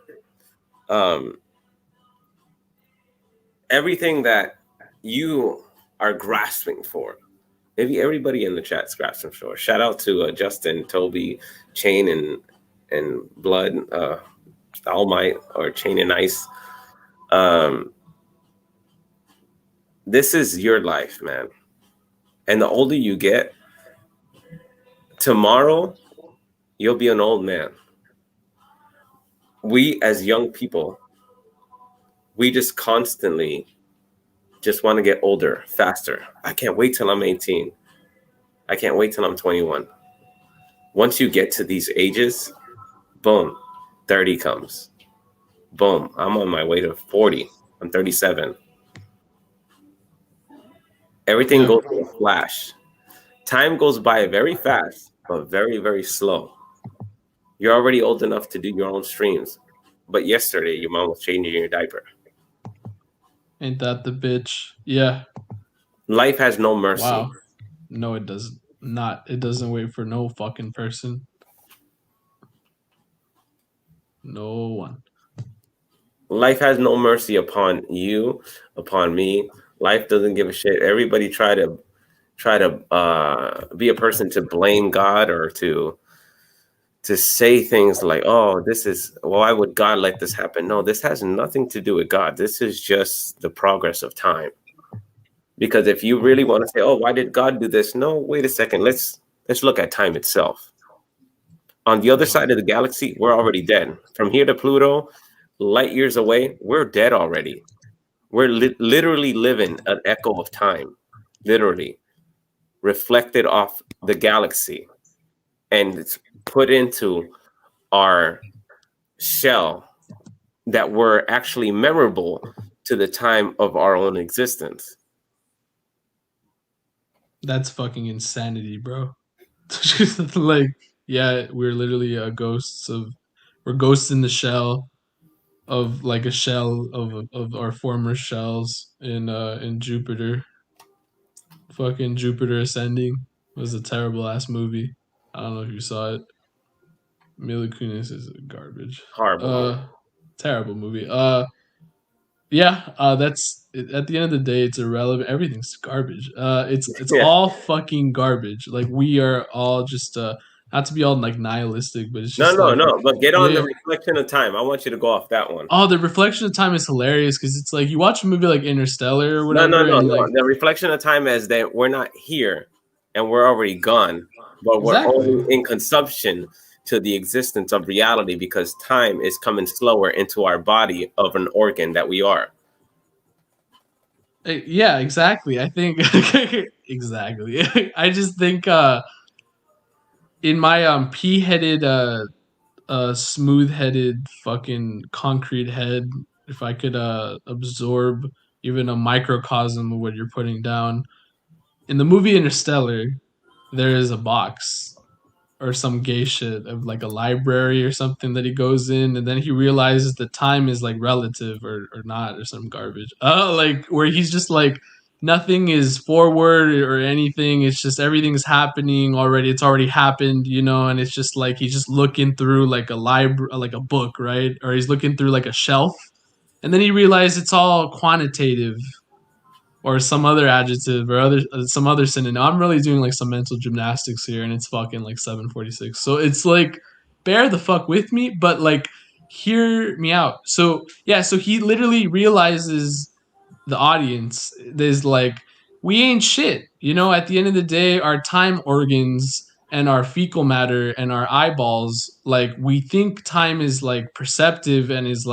Everything that you are grasping for, maybe everybody in the chat's grasping for. Shout out to Justin, Toby, Chain, and Blood, All Might, or Chain and Ice. This is your life, man. And the older you get, tomorrow you'll be an old man. We as young people, we just constantly just want to get older, faster. I can't wait till I'm 18. I can't wait till I'm 21. Once you get to these ages, boom, 30 comes. Boom, I'm on my way to 40. I'm 37. Everything goes in a flash. Time goes by very fast, but very, very slow. You're already old enough to do your own streams. But yesterday, your mom was changing your diaper. Ain't that the bitch? Yeah. Life has no mercy. Wow. No, it doesn't. It doesn't wait for no fucking person. No one. Life has no mercy upon you, upon me. Life doesn't give a shit. Everybody try to be a person to blame God or to say things like, oh, why would God let this happen? No, this has nothing to do with God. This is just the progress of time. Because if you really want to say, oh, why did God do this? No, wait a second. Let's look at time itself. On the other side of the galaxy, we're already dead. From here to Pluto, light years away, we're dead already. We're literally living an echo of time, literally reflected off the galaxy, and it's put into our shell that were actually memorable to the time of our own existence. That's fucking insanity, bro. Like, yeah, we're literally we're ghosts in the shell of, like, a shell of our former shells in Jupiter. Fucking Jupiter Ascending was a terrible ass movie. I don't know if you saw it. Mila Kunis is garbage. Horrible. Terrible movie. Yeah, that's at the end of the day, it's irrelevant. Everything's garbage. It's Yeah. all fucking garbage. Like we are all just not to be all like nihilistic, but it's No, just no, like no. But get on the yeah. reflection of time. I want you to go off that one. Oh, the reflection of time is hilarious because it's like you watch a movie like Interstellar or No, no, whatever, no, and no. like The reflection of time is that we're not here and we're already gone, but we're exactly. only in consumption to the existence of reality because time is coming slower into our body of an organ that we are. Yeah, exactly. I think exactly. I just think in my pea-headed smooth-headed fucking concrete head, if I could absorb even a microcosm of what you're putting down in the movie Interstellar, there is a box or some gay shit of like a library or something that he goes in, and then he realizes that time is like relative or not or some garbage. Like where he's just like nothing is forward or anything. It's just everything's happening already. It's already happened, you know, and it's just like he's just looking through like a library, like a book, right? Or he's looking through like a shelf, and then he realizes it's all quantitative or some other adjective or other some other synonym. I'm really doing like some mental gymnastics here, and it's fucking like 7:46. So it's like bear the fuck with me, but like hear me out. So yeah, so he literally realizes the audience is like we ain't shit. You know, at the end of the day, our time organs and our fecal matter and our eyeballs, like we think time is like perceptive and is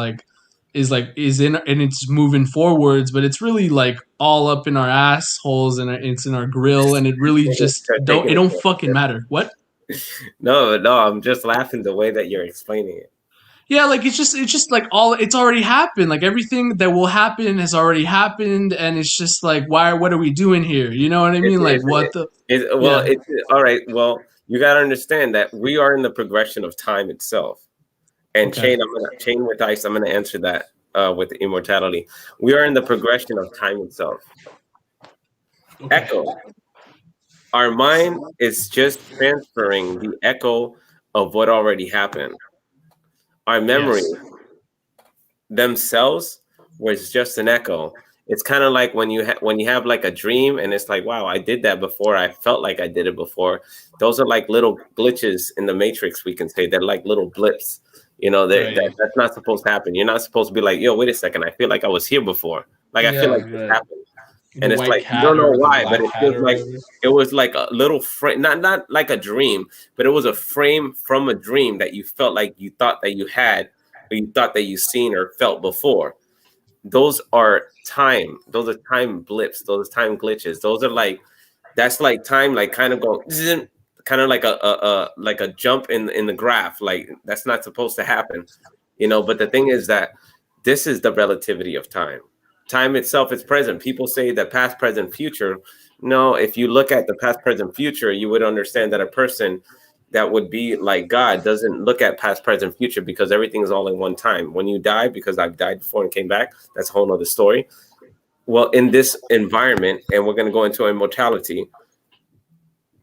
in and it's moving forwards, but it's really like all up in our assholes and it's in our grill, and it really just Taking don't it. fucking matter. What? No, no, I'm just laughing the way that you're explaining it. Yeah, like it's just like all it's already happened. Like everything that will happen has already happened, and it's just like what are we doing here? You know what I mean? Like what the Well, yeah. it's all right. Well, you got to understand that we are in the progression of time itself. And Okay. chain with ice. I'm gonna answer that with immortality. We are in the progression of time itself. Okay. Echo. Our mind is just transferring the echo of what already happened. Our memory Yes. themselves was just an echo. It's kind of like when you have like a dream and it's like, wow, I did that before. I felt like I did it before. Those are like little glitches in the matrix. We can say they're like little blips. You know, Right. that's not supposed to happen. You're not supposed to be like, yo, wait a second. I feel like I was here before. Like I feel Yeah. like this Right. happened, The and it's white like you don't cat know or the why, but black it cat feels or like whatever. it was like a little frame, not like a dream, but it was a frame from a dream that you felt like you thought that you had, or you thought that you seen or felt before. Those are time. Those are time blips. Those are time glitches. Those are like that's like time, like kind of going, kind of like a jump in the graph. Like that's not supposed to happen, you know. But the thing is that this is the relativity of time. Time itself is present. People say that past, present, future. No, if you look at the past, present, future, you would understand that a person that would be like God doesn't look at past, present, future because everything is all in one time. When you die, because I've died before and came back, that's a whole nother story. Well, in this environment, and we're going to go into immortality.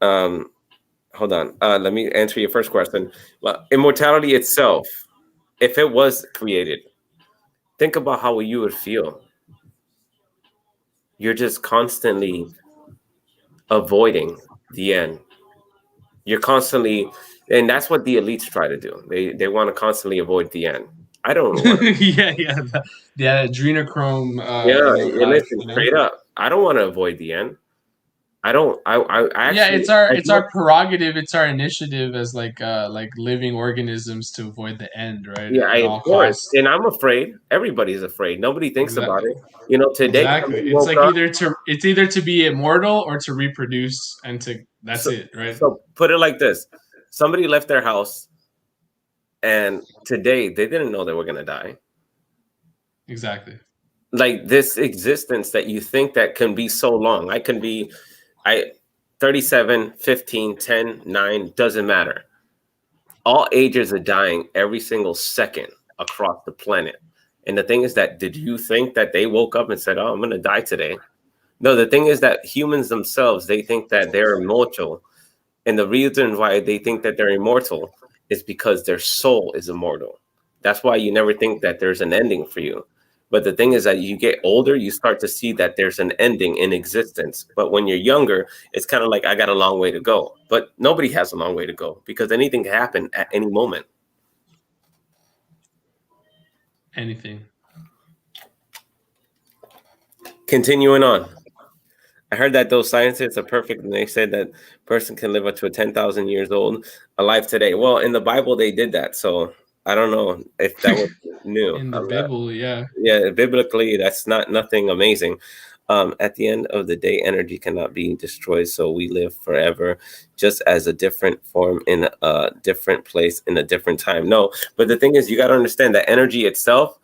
Um, Hold on. Let me answer your first question. Well, immortality itself, if it was created, think about how you would feel. You're just constantly avoiding the end. You're constantly, and that's what the elites try to do. They want to constantly avoid the end. I don't want to. Yeah, yeah, yeah. Adrenochrome, Yeah, life. listen, You know. straight up. I don't want to avoid the end. I don't. I Yeah, actually. I it's don't. our prerogative, it's our initiative as like living organisms to avoid the end, right? Yeah, At of all course. costs. And I'm afraid. Everybody's afraid. Nobody thinks about Exactly. it. You know, today Exactly. somebody It's woke like up. either to be immortal or to reproduce and to that's So, it, right? so put it like this: somebody left their house, and today they didn't know they were gonna die. Exactly. Like this existence that you think that can be so long. I 37, 15, 10, 9, doesn't matter. All ages are dying every single second across the planet. And the thing is that did you think that they woke up and said, "Oh, I'm gonna die today"? No, the thing is that humans themselves, they think that they're immortal. And the reason why they think that they're immortal is because their soul is immortal. That's why you never think that there's an ending for you. But the thing is that you get older, you start to see that there's an ending in existence. But when you're younger, it's kind of like, I got a long way to go. But nobody has a long way to go because anything can happen at any moment. Anything. Continuing on. I heard that those scientists are perfect, and they said that person can live up to 10,000 years old alive today. Well, in the Bible, they did that. So I don't know if that was new. In the Bible, yeah. Yeah, biblically, that's nothing amazing. At the end of the day, energy cannot be destroyed, so we live forever, just as a different form in a different place in a different time. No, but the thing is, you got to understand that energy itself,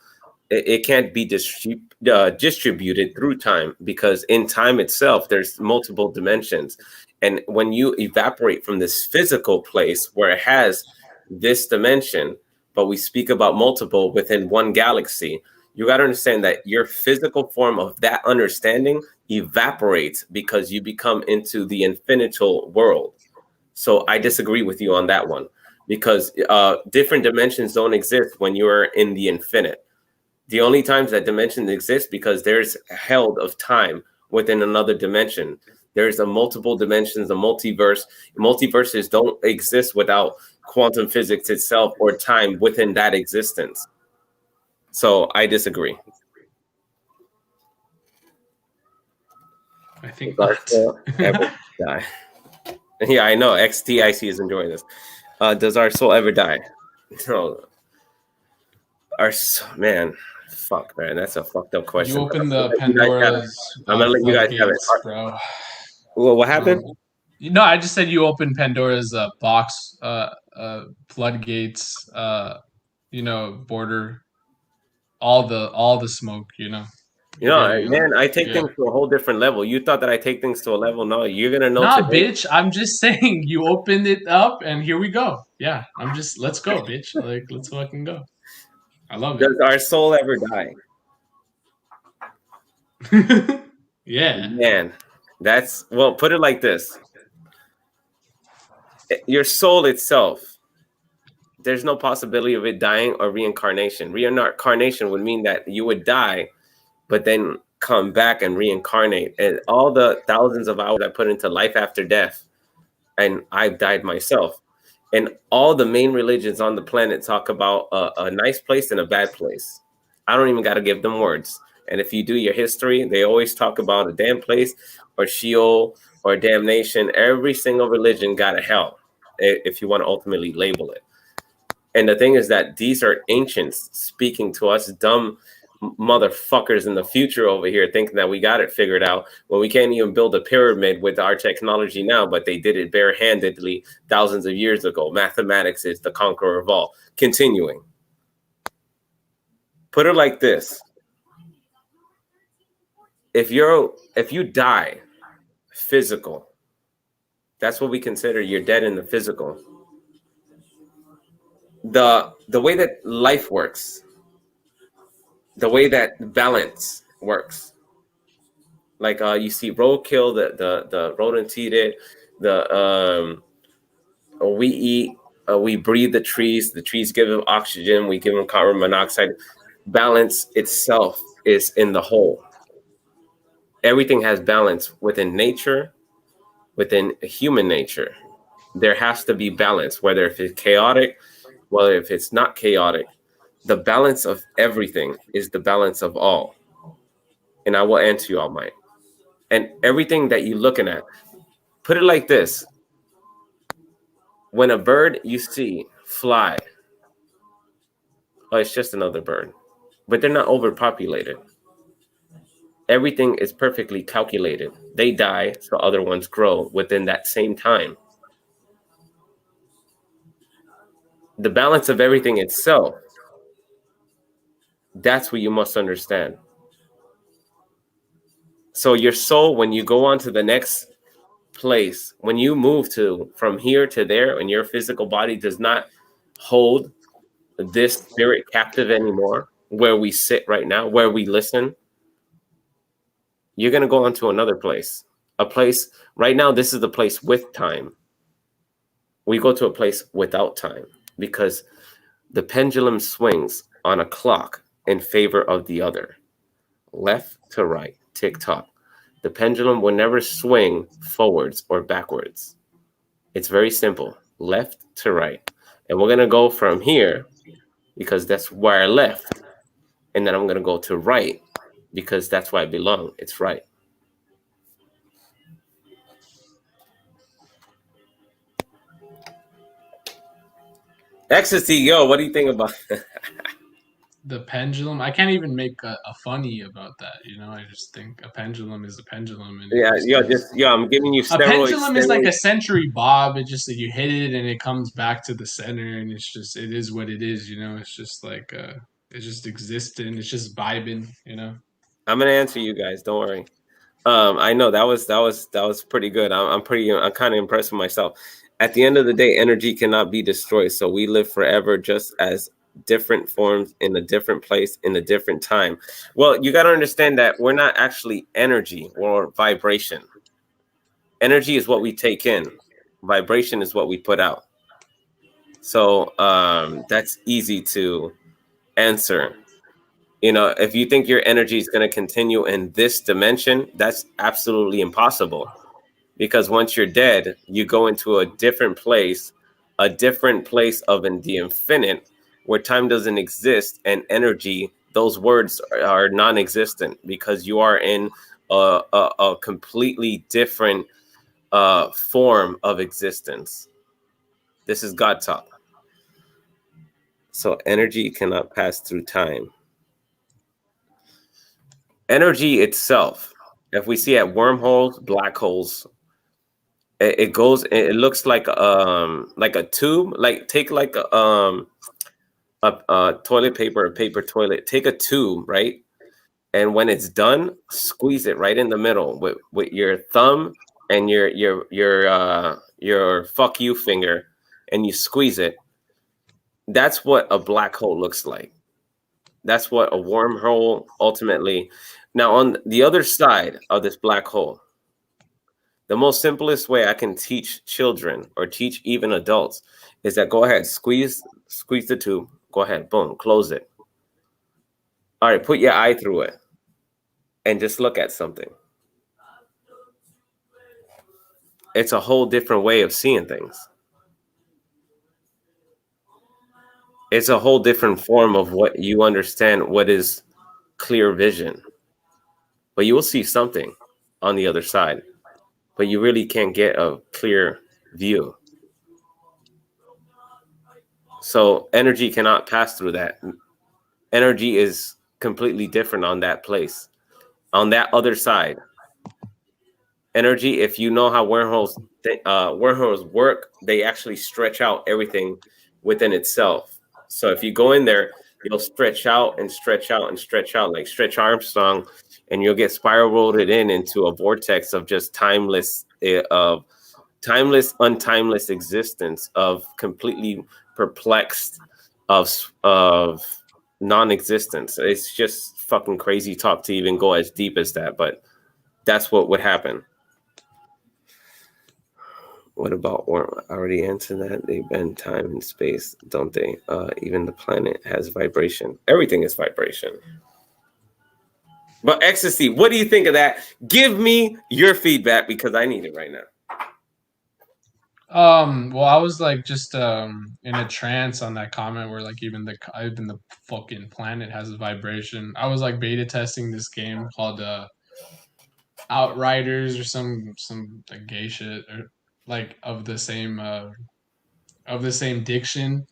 it can't be distributed through time, because in time itself, there's multiple dimensions. And when you evaporate from this physical place where it has this dimension, but we speak about multiple within one galaxy, you got to understand that your physical form of that understanding evaporates because you become into the infinital world. So I disagree with you on that one, because different dimensions don't exist when you're in the infinite. The only times that dimensions exist because there's held of time within another dimension. There's a multiple dimensions, a multiverse. Multiverses don't exist without quantum physics itself or time within that existence. So I disagree. I think Does our not. soul ever die? Yeah, I know. XTIC is enjoying this. Does our soul ever die? No. Man, fuck, man, that's a fucked up question. You open the I'm Pandora's gonna let you guys have it. floodgates, bro. Well, what happened? No, I just said you open Pandora's box, floodgates, border, all the smoke, You know, man, I take things to a whole different level. You thought that I take things to a level. No, you're gonna know. Nah, today. bitch. I'm just saying you opened it up, and here we go. Yeah, let's go, bitch. Like, let's fucking go. I love Does our soul ever die? it. Yeah. Man, put it like this. Your soul itself, there's no possibility of it dying or reincarnation. Reincarnation would mean that you would die, but then come back and reincarnate. And all the thousands of hours I put into life after death, and I've died myself. And all the main religions on the planet talk about a nice place and a bad place. I don't even got to give them words. And if you do your history, they always talk about a damn place or Sheol or damnation. Every single religion got a hell, if you want to ultimately label it. And the thing is that these are ancients speaking to us dumb motherfuckers in the future over here, thinking that we got it figured out when we can't even build a pyramid with our technology now, but they did it barehandedly thousands of years ago. Mathematics is the conqueror of all. Continuing. Put it like this. If you die physical, that's what we consider you're dead in the physical. The way that life works, the way that balance works. Like you see roadkill, the rodents eat it, we eat, we breathe the trees give them oxygen, we give them carbon monoxide. Balance itself is in the whole. Everything has balance within nature, within human nature. There has to be balance, whether if it's chaotic, whether if it's not chaotic. The balance of everything is the balance of all. And I will answer you all, Mike. And everything that you're looking at, put it like this. When a bird you see fly, oh, it's just another bird. But they're not overpopulated. Everything is perfectly calculated. They die so other ones grow within that same time. The balance of everything itself, that's what you must understand. So your soul, when you go on to the next place, when you move from here to there, and your physical body does not hold this spirit captive anymore, where we sit right now, where we listen, you're going to go on to another place. A place, right now, this is the place with time. We go to a place without time, because the pendulum swings on a clock in favor of the other. Left to right, tick tock. The pendulum will never swing forwards or backwards. It's very simple, left to right. And we're going to go from here because that's where I left. And then I'm going to go to right because that's where I belong. It's right. Ecstasy, yo, what do you think about The pendulum. I can't even make a funny about that. I just think a pendulum is a pendulum, and it just is. I'm giving you A pendulum is like steroids. a century bob. It just that you hit it and it comes back to the center, and it is what it is. It's just like it's just existing. It's just vibing. I'm gonna answer you guys. Don't worry. I know that was pretty good. I'm kind of impressed with myself. At the end of the day, energy cannot be destroyed. So we live forever, just as different forms in a different place in a different time. Well, you got to understand that we're not actually energy or vibration. Energy is what we take in. Vibration is what we put out. So that's easy to answer. If you think your energy is going to continue in this dimension, that's absolutely impossible. Because once you're dead, you go into a different place of the infinite, where time doesn't exist, and energy, those words are non-existent, because you are in a completely different form of existence. This is God talk. So energy cannot pass through time. Energy itself, if we see at wormholes, black holes, it goes, it looks like a tube. Like, take like a toilet paper, a paper toilet, take a tube, right? And when it's done, squeeze it right in the middle with your thumb and your fuck you finger, and you squeeze it. That's what a black hole looks like. That's what a wormhole ultimately. Now, on the other side of this black hole, the most simplest way I can teach children or teach even adults is that go ahead, squeeze the tube. Go ahead, boom, close it. All right, put your eye through it and just look at something. It's a whole different way of seeing things. It's a whole different form of what you understand, what is clear vision. But you will see something on the other side, but you really can't get a clear view. So energy cannot pass through that. Energy is completely different on that place, on that other side. Energy, if you know how wormholes work, they actually stretch out everything within itself. So if you go in there, you'll stretch out and stretch out and stretch out, like Stretch Armstrong, and you'll get spiraled into a vortex of just timeless, untimeless existence, of completely perplexed, of non-existence. It's just fucking crazy talk to even go as deep as that, but that's what would happen. What about worm? I already answered that. They bend time and space, don't they? Even the planet has vibration. Everything is vibration. But Ecstasy, what do you think of that? Give me your feedback, because I need it right now. Well, I was like just in a trance on that comment where like even the fucking planet has a vibration. I was like beta testing this game called Outriders or some like gay shit, or like of the same diction,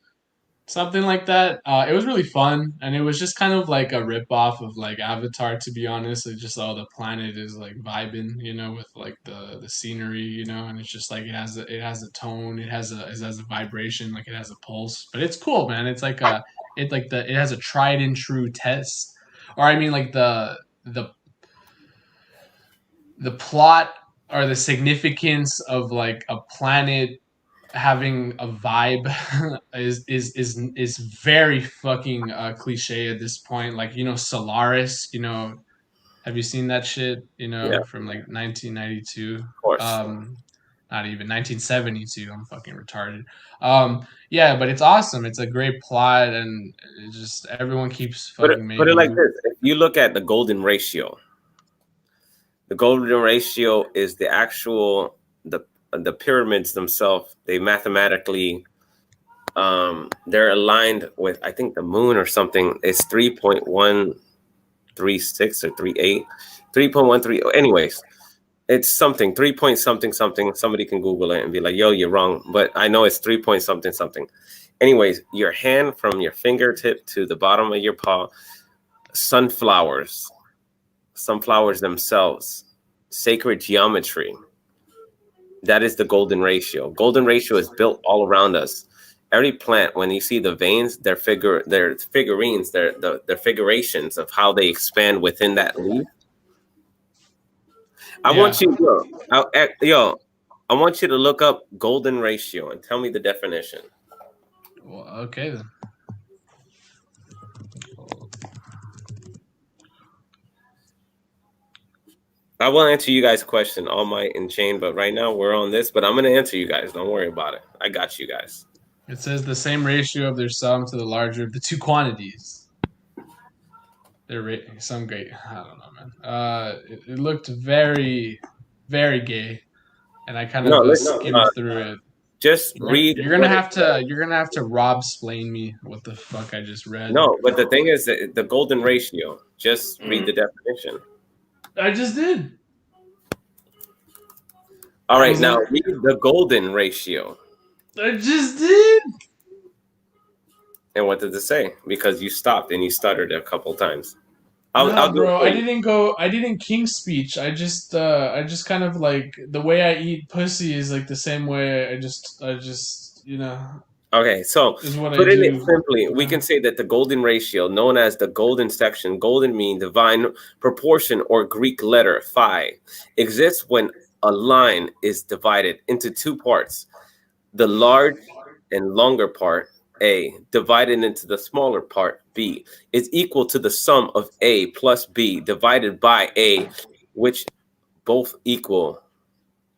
something like that. It was really fun, and it was just kind of like a rip off of like Avatar, to be honest. It just the planet is like vibing, with like the scenery, and it's just like it has a tone, it has a vibration, like it has a pulse. But it's cool, man. It's like it has a tried and true test, or I mean like the plot or the significance of like a planet having a vibe is very fucking cliche at this point. Like Solaris. Have you seen that shit? Yeah. From like 1992. Of course. not even 1972. I'm fucking retarded. Yeah, but it's awesome. It's a great plot, and it just everyone keeps fucking Put it making like them. this: if you look at the golden ratio, the golden ratio is the actual the pyramids themselves. They mathematically they're aligned with, I think, the moon or something. It's 3.136 or 38, 3.13. Anyways, it's something 3 point something something. Somebody can Google it and be like, "Yo, you're wrong," but I know it's 3 point something something. Anyways, your hand from your fingertip to the bottom of your paw, sunflowers themselves, sacred geometry. That is the golden ratio. Golden ratio is built all around us. Every plant, when you see the veins, they're figurines, they're figurations of how they expand within that leaf. I want you, I want you to look up golden ratio and tell me the definition. Well, okay then. I will answer you guys' question, All Might and Chain, but right now we're on this. But I'm gonna answer you guys. Don't worry about it. I got you guys. It says the same ratio of their sum to the larger of the two quantities. Some great. I don't know, man. It looked very, very gay, and I kind of skimmed through it. Just read. You're gonna have to Rob-splain me what the fuck I just read. No, but the thing is that the golden ratio. Just read the definition. I just did. All right, now read the golden ratio. I just did. And what did it say? Because you stopped and you stuttered a couple times. Bro, I didn't king speech. I just kind of like the way I eat pussy is like the same way I just Okay, so putting it simply, we can say that the golden ratio, known as the golden section, golden mean divine proportion or Greek letter phi, exists when a line is divided into two parts. The large and longer part, A, divided into the smaller part, B, is equal to the sum of A plus B divided by A, which both equal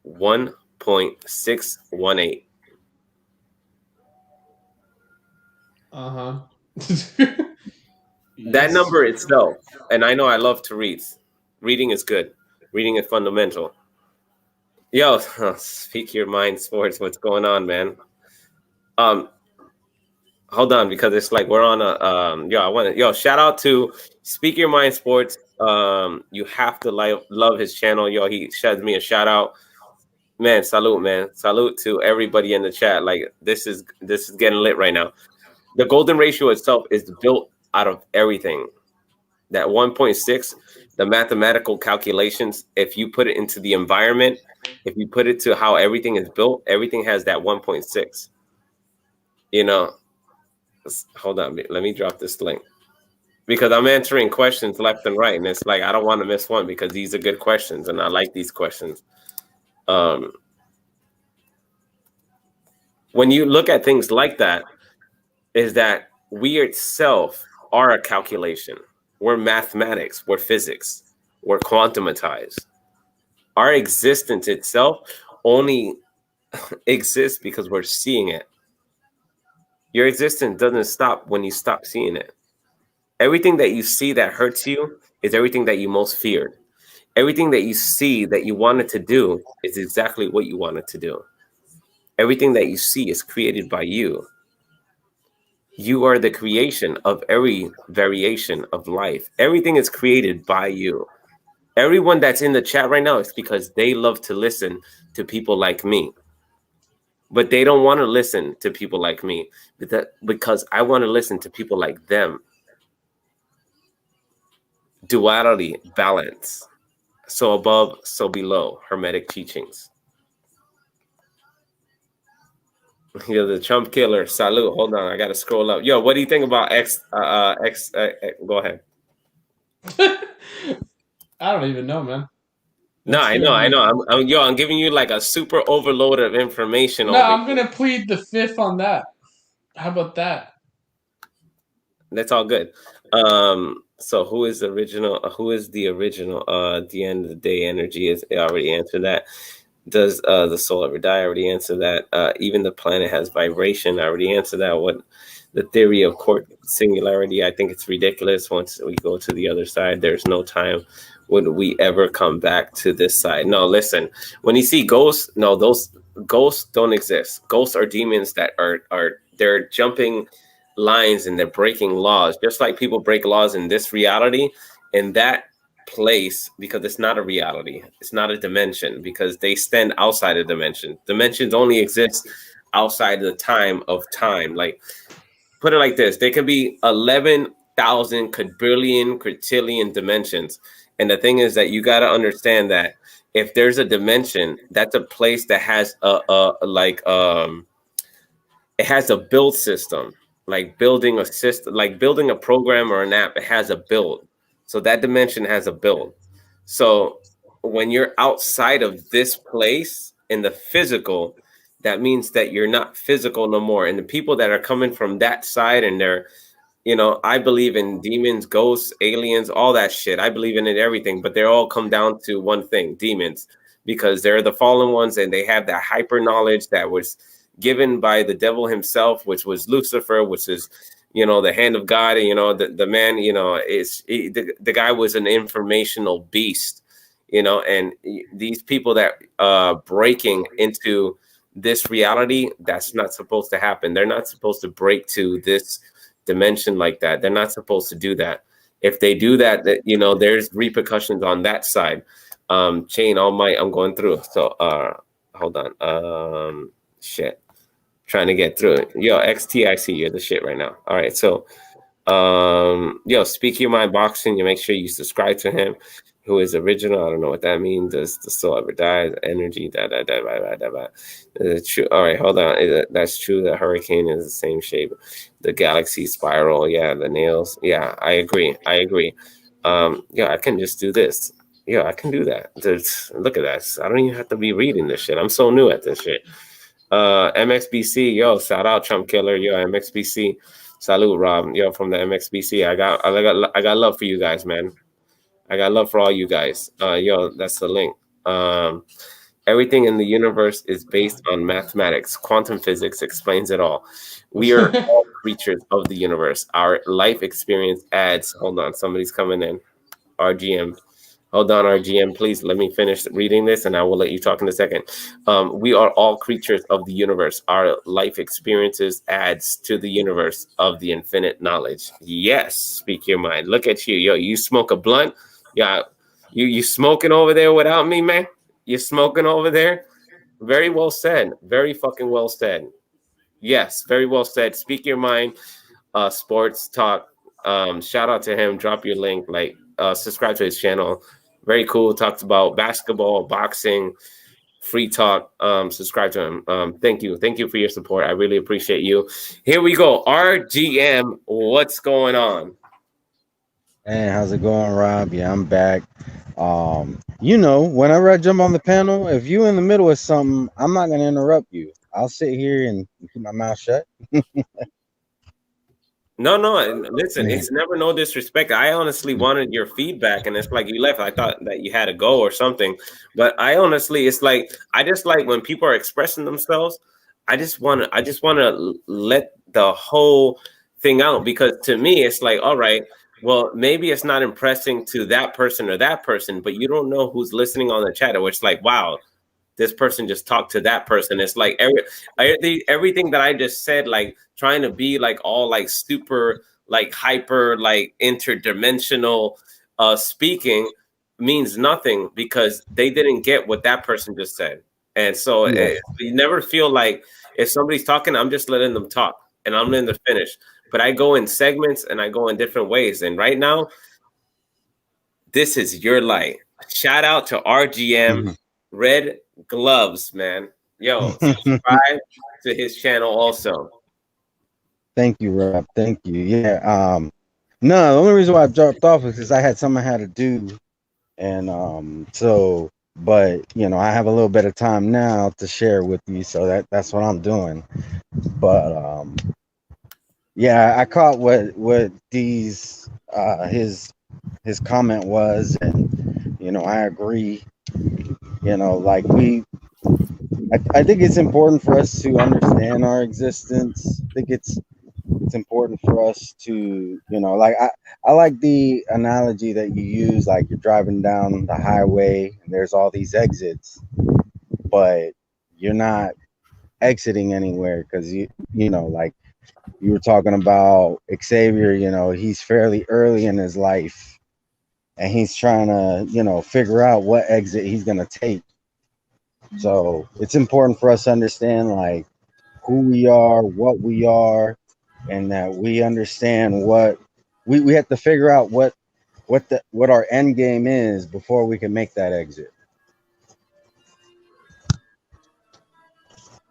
1.618. That number itself, and I know I love to read. Reading is good. Reading is fundamental. Yo, speak your mind, sports. What's going on, man? Hold on, because it's like we're on a shout out to Speak Your Mind Sports. You have to love his channel. Yo, he sheds me a shout out. Man, salute, man. Salute to everybody in the chat. Like this is getting lit right now. The golden ratio itself is built out of everything. That 1.6, the mathematical calculations, if you put it into the environment, if you put it to how everything is built, everything has that 1.6. You know, hold on, let me drop this link because I'm answering questions left and right, and it's like I don't want to miss one because these are good questions and I like these questions. When you look at things like that, is that we itself are a calculation. We're mathematics, we're physics, we're quantumatized. Our existence itself only exists because we're seeing it. Your existence doesn't stop when you stop seeing it. Everything that you see that hurts you is everything that you most feared. Everything that you see that you wanted to do is exactly what you wanted to do. Everything that you see is created by you. You are the creation of every variation of life. Everything is created by you. Everyone that's in the chat right now is because they love to listen to people like me. But they don't want to listen to people like me because I want to listen to people like them. Duality, balance. So above, so below. Hermetic teachings. You're the Trump killer. Salute. Hold on, I gotta scroll up. Yo, what do you think about X? Go ahead. I don't even know, man. No, I know. I'm giving you like a super overload of information. No, I'm gonna plead the fifth on that. How about that? That's all good. So who is the original? Who is the original? At the end of the day, energy is. I already answered that. Does the soul ever die? I already answered that. Even the planet has vibration. I already answered that. What the theory of court singularity? I think it's ridiculous. Once we go to the other side, there's no time. Would we ever come back to this side? No, listen. When you see ghosts, no, those ghosts don't exist. Ghosts are demons that are they're jumping lines and they're breaking laws, just like people break laws in this reality. In that place, because it's not a reality, it's not a dimension, because they stand outside of dimension. Dimensions only exist outside the time of time. Like, put it like this: there can be 11,000 quadrillion quintillion dimensions, and the thing is that you got to understand that if there's a dimension, that's a place that has it has a build system, like building a system, like building a program or an app. It has a build. So that dimension has a build. So when you're outside of this place in the physical, that means that you're not physical no more. And the people that are coming from that side, and they're, I believe in demons, ghosts, aliens, all that shit. I believe in it, everything, but they all come down to one thing: demons, because they're the fallen ones and they have that hyper knowledge that was given by the devil himself, which was Lucifer, which is, the hand of God. The man, the guy was an informational beast, and these people that breaking into this reality, that's not supposed to happen. They're not supposed to break to this dimension like that. They're not supposed to do that. If they do that, there's repercussions on that side. Chain all might, I'm going through. So hold on. Shit. Trying to get through it. Yo, XT, I see you're the shit right now. All right, so Speak Your Mind Boxing, you make sure you subscribe to him, who is original. I don't know what that means. Does the soul ever die? Energy, true. All right, hold on. That's true. The hurricane is the same shape. The galaxy spiral. Yeah, the nails. Yeah, I agree. I can just do this. Yeah, I can do that. Look at that. I don't even have to be reading this shit. I'm so new at this shit. MXBC, yo, shout out Trump Killer, yo, MXBC, salute Rob, yo, from the MXBC. I got love for you guys, man. I got love for all you guys. Yo, that's the link. Everything in the universe is based on mathematics. Quantum physics explains it all. We are all creatures of the universe. Our life experience adds. Hold on, somebody's coming in. RGM. Hold on, RGM, please let me finish reading this, and I will let you talk in a second. We are all creatures of the universe. Our life experiences adds to the universe of the infinite knowledge. Yes, speak your mind. Look at you. Yo, you smoke a blunt? Yeah, you smoking over there without me, man? You smoking over there? Very well said. Very fucking well said. Yes, very well said. Speak your mind. Sports talk. Shout out to him. Drop your link. Subscribe to his channel. Very cool. Talks about basketball, boxing, free talk. Subscribe to him. Thank you for your support. I really appreciate you. Here we go. RGM, what's going on? Hey, how's it going, Rob? Yeah, I'm back. Whenever I jump on the panel, if you in the middle of something, I'm not gonna interrupt you. I'll sit here and keep my mouth shut. No, listen, it's never no disrespect. I honestly wanted your feedback, and it's like you left. I thought that you had to go or something, but I honestly, it's like, I just like when people are expressing themselves. I just want to let the whole thing out, because to me, it's like, all right, well, maybe it's not impressing to that person or that person, but you don't know who's listening on the chat, or it's like, wow, this person just talked to that person. It's like everything that I just said, like trying to be like all like super, like hyper, like interdimensional speaking means nothing, because they didn't get what that person just said. And so you never feel like if somebody's talking, I'm just letting them talk and I'm letting them finish. But I go in segments and I go in different ways. And right now, this is your light. Shout out to RGM. Red Gloves, man. Yo, subscribe to his channel also. Thank you, Rob. Thank you. Yeah. No, the only reason why I dropped off is because I had something I had to do. And but I have a little bit of time now to share with you, so that's what I'm doing. But yeah, I caught what these his comment was, and I agree. Like I think it's important for us to understand our existence. I think it's important for us to, like I like the analogy that you use, like you're driving down the highway and there's all these exits, but you're not exiting anywhere because like you were talking about Xavier, he's fairly early in his life and he's trying to, figure out what exit he's going to take. So it's important for us to understand like who we are, what we are, and that we understand what we have to figure out what our end game is before we can make that exit.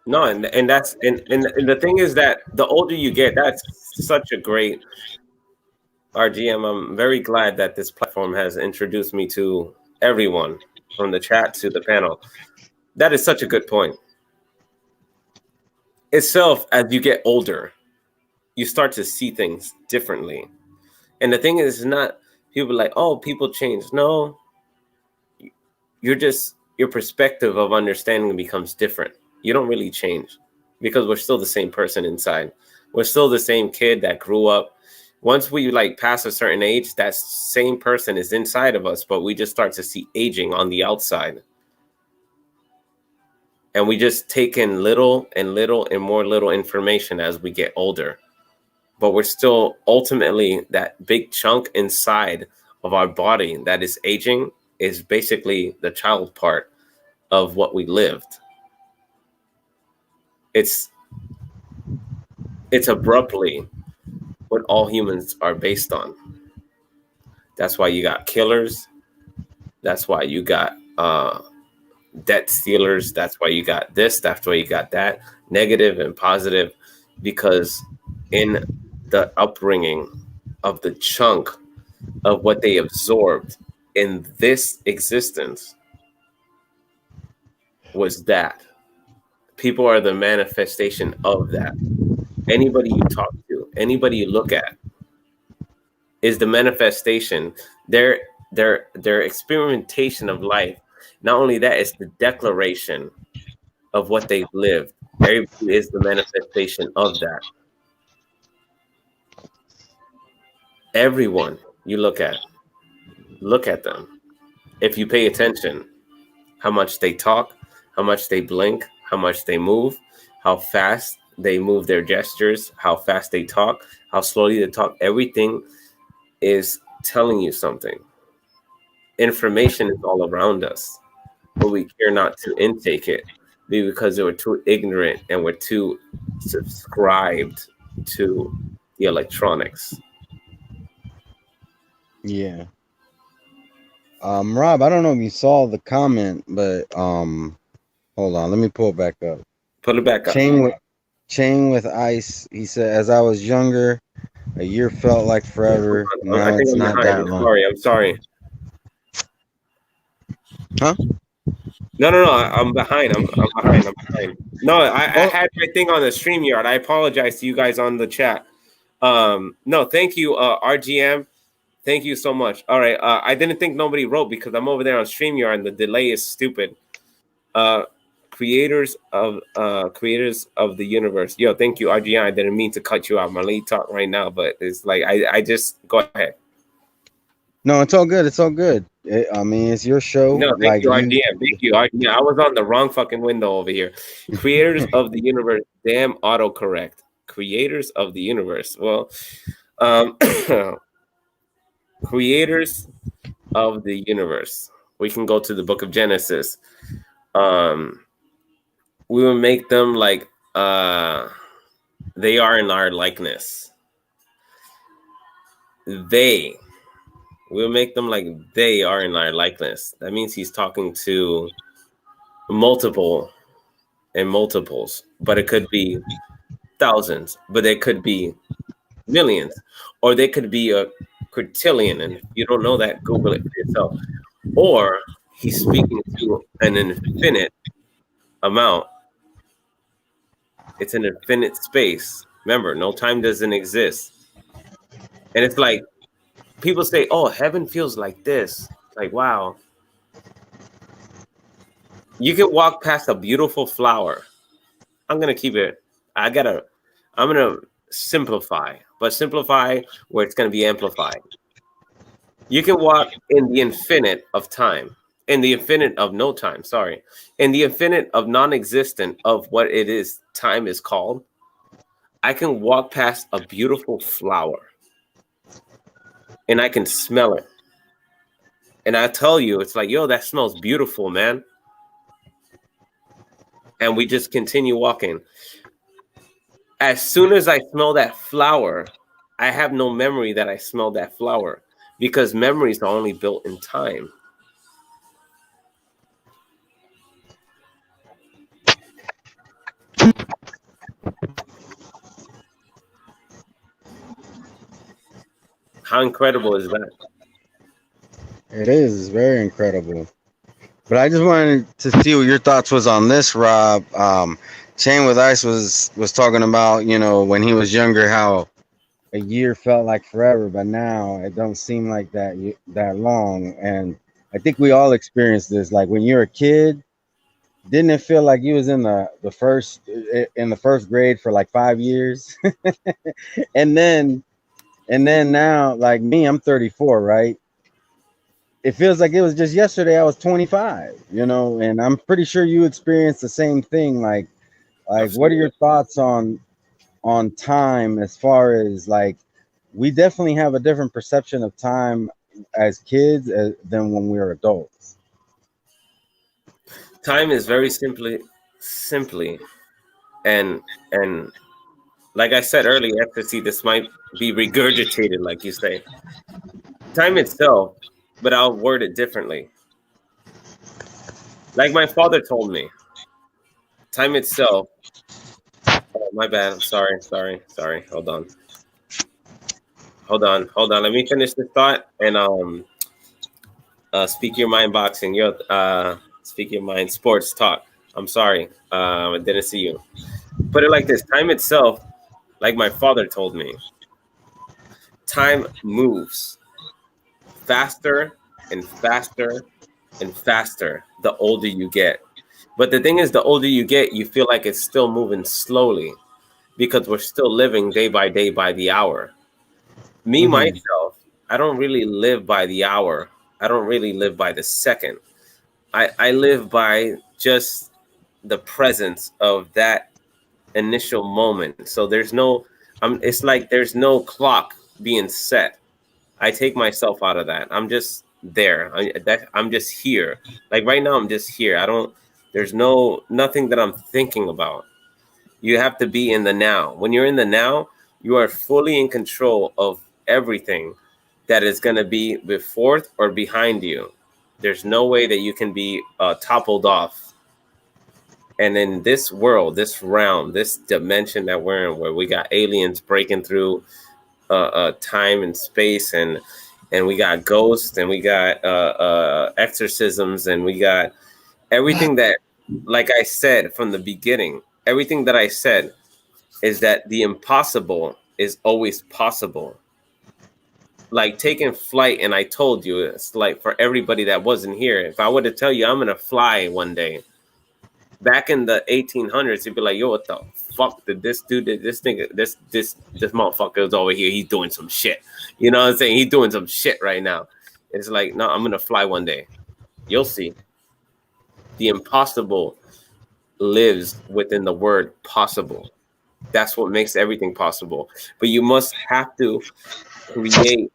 No, and that's and the thing is that the older you get, that's such a great RGM. I'm very glad that this platform has introduced me to everyone from the chat to the panel. That is such a good point. Itself, as you get older, you start to see things differently. And the thing is not people like, oh, people change. No, your perspective of understanding becomes different. You don't really change because we're still the same person inside. We're still the same kid that grew up. Once we like pass a certain age, that same person is inside of us, but we just start to see aging on the outside. And we just take in little and more little information as we get older. But we're still ultimately that big chunk inside of our body that is aging is basically the child part of what we lived. It's abruptly what all humans are based on. That's why you got killers. That's why you got debt stealers. That's why you got this. That's why you got that. Negative and positive, because in the upbringing of the chunk of what they absorbed in this existence was that. People are the manifestation of that. Anybody you talk to, anybody you look at is the manifestation. Their experimentation of life. Not only that, it's the declaration of what they've lived. Everybody is the manifestation of that. Everyone you look at them. If you pay attention, how much they talk, how much they blink, how much they move, how fast they move their gestures, how fast they talk, how slowly they talk, everything is telling you something. Information is all around us, but we care not to intake it because we're too ignorant and we're too subscribed to the electronics. Yeah. Rob, I don't know if you saw the comment, but hold on, let me pull it back up. Put it back up. Chain with Ice. He said, as I was younger, a year felt like forever. Now it's not that long. I'm sorry. Huh? No, I'm behind. I'm behind. No, I had my thing on the StreamYard. I apologize to you guys on the chat. No, thank you, RGM. Thank you so much. All right. I didn't think nobody wrote because I'm over there on StreamYard and the delay is stupid. Creators of the universe. Yo, thank you, RGM. I didn't mean to cut you out. My lead talk right now, but it's like I just go ahead. No, it's all good. It's all good. I mean, it's your show. No, thank you, RGM. Thank you, RGM. I was on the wrong fucking window over here. Creators of the universe. Damn autocorrect. Creators of the universe. Well, creators of the universe. We can go to the book of Genesis. We will make them like they are in our likeness. We'll make them like they are in our likeness. That means he's talking to multiples, but it could be thousands, but it could be millions, or they could be a quintillion. And if you don't know that, Google it for yourself. Or he's speaking to an infinite amount. It's an infinite space. Remember, no time doesn't exist. And it's like, people say, oh, heaven feels like this. Like, wow. You can walk past a beautiful flower. I'm gonna keep it. I'm gonna simplify, but simplify where it's gonna be amplified. You can walk in the infinite of time, in the infinite of no time. Sorry, in the infinite of non-existent of what it is. Time is called. I can walk past a beautiful flower, and I can smell it, and I tell you, it's like, yo, that smells beautiful, man. And we just continue walking. As soon as I smell that flower, I have no memory that I smelled that flower because memories are only built in time. How incredible is that? It is very incredible. But I just wanted to see what your thoughts was on this, Rob. Chain with Ice was talking about, when he was younger, how a year felt like forever, but now it don't seem like that long. And I think we all experienced this. Like when you're a kid, didn't it feel like you was in the first grade for like 5 years? and then now, like me, I'm 34, right? It feels like it was just yesterday I was 25, and I'm pretty sure you experienced the same thing. Like what are your thoughts on time, as far as like we definitely have a different perception of time as kids than when we were adults. Time is very simply, and like I said earlier, ecstasy. This might be regurgitated, like you say. Time itself, but I'll word it differently. Like my father told me, time itself. Oh, my bad. I'm sorry. Hold on. Let me finish this thought and speak your mind boxing. Speak your mind sports talk. I'm sorry. I didn't see you. Put it like this: time itself, like my father told me, time moves faster and faster and faster the older you get. But the thing is, the older you get, you feel like it's still moving slowly because we're still living day by the hour. Me, myself, I don't really live by the hour. I don't really live by the second. I live by just the presence of that initial moment. So there's no, it's like there's no clock being set. I take myself out of that. I'm just there. I'm just here. Like right now, I'm just here. There's nothing that I'm thinking about. You have to be in the now. When you're in the now, you are fully in control of everything that is going to be before or behind you. There's no way that you can be toppled off. And in this world, this realm, this dimension that we're in, where we got aliens breaking through time and space, and we got ghosts, and we got exorcisms, and we got everything that, like I said from the beginning, everything that I said is that the impossible is always possible. Like taking flight, and I told you, it's like for everybody that wasn't here, if I were to tell you I'm gonna fly one day, back in the 1800s, you'd be like, yo, what the fuck did this dude, this nigga, this motherfucker is over here, he's doing some shit. You know what I'm saying? He's doing some shit right now. It's like, no, I'm gonna fly one day. You'll see. The impossible lives within the word possible. That's what makes everything possible. But you must have to create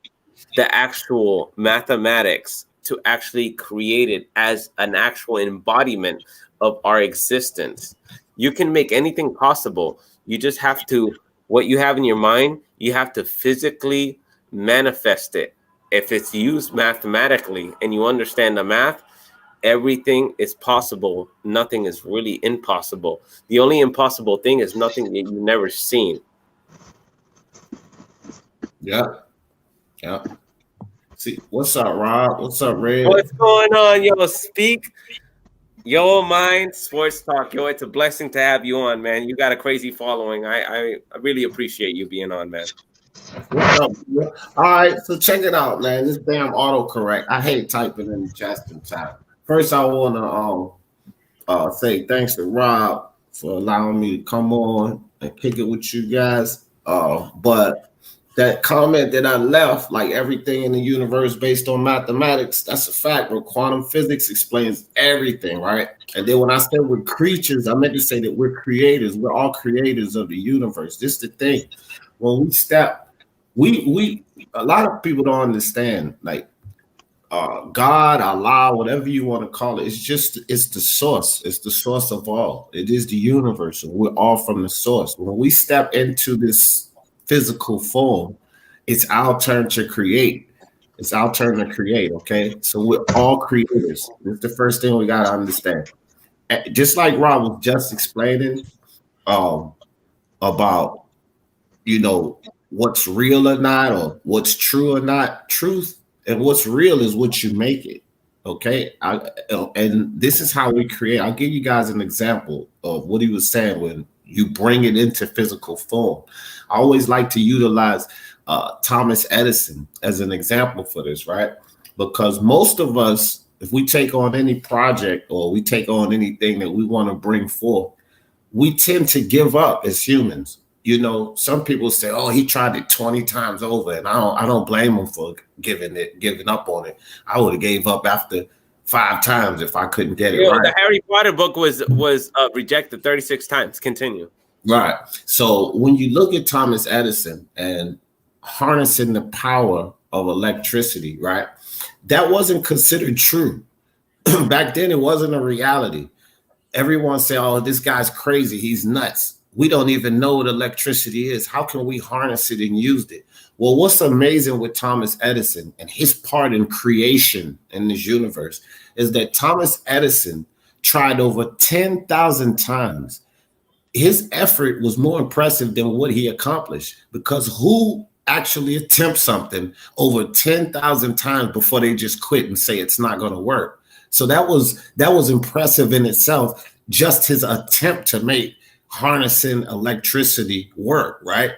the actual mathematics to actually create it as an actual embodiment of our existence. You can make anything possible. You just have to, what you have in your mind, you have to physically manifest it. If it's used mathematically and you understand the math, everything is possible. Nothing is really impossible. The only impossible thing is nothing that you've never seen. Yeah. See, what's up, Rob? What's up, Red? What's going on, yo? Speak your mind, sports talk. Yo, it's a blessing to have you on, man. You got a crazy following. I really appreciate you being on, man. What's up? All right, so check it out, man. This damn autocorrect. I hate typing in just in time. First, I want to say thanks to Rob for allowing me to come on and kick it with you guys. But that comment that I left, like everything in the universe based on mathematics, that's a fact. But quantum physics explains everything, right? And then when I said we're creatures, I meant to say that we're creators. We're all creators of the universe. This is the thing. When we step, we a lot of people don't understand, like God, Allah, whatever you want to call it. It's the source. It's the source of all. It is the universe. We're all from the source. When we step into this physical form, it's our turn to create. It's our turn to create. Okay, so we're all creators. That's the first thing we gotta understand. Just like Rob was just explaining about what's real or not, or what's true or not. Truth and what's real is what you make it. Okay, and this is how we create. I'll give you guys an example of what he was saying when you bring it into physical form. I always like to utilize Thomas Edison as an example for this, right? Because most of us, if we take on any project or we take on anything that we want to bring forth, we tend to give up as humans. Some people say, "Oh, he tried it 20 times over," and I don't blame him for giving up on it. I would have gave up after 5 times if I couldn't get it right. The Harry Potter book was rejected 36 times. Continue. Right. So when you look at Thomas Edison and harnessing the power of electricity, right, that wasn't considered true. Back then, it wasn't a reality. Everyone said, "Oh, this guy's crazy. He's nuts. We don't even know what electricity is. How can we harness it and use it?" Well, what's amazing with Thomas Edison and his part in creation in this universe is that Thomas Edison tried over 10,000 times. His effort was more impressive than what he accomplished, because who actually attempt something over 10,000 times before they just quit and say it's not going to work? So that was impressive in itself, just his attempt to make harnessing electricity work, right?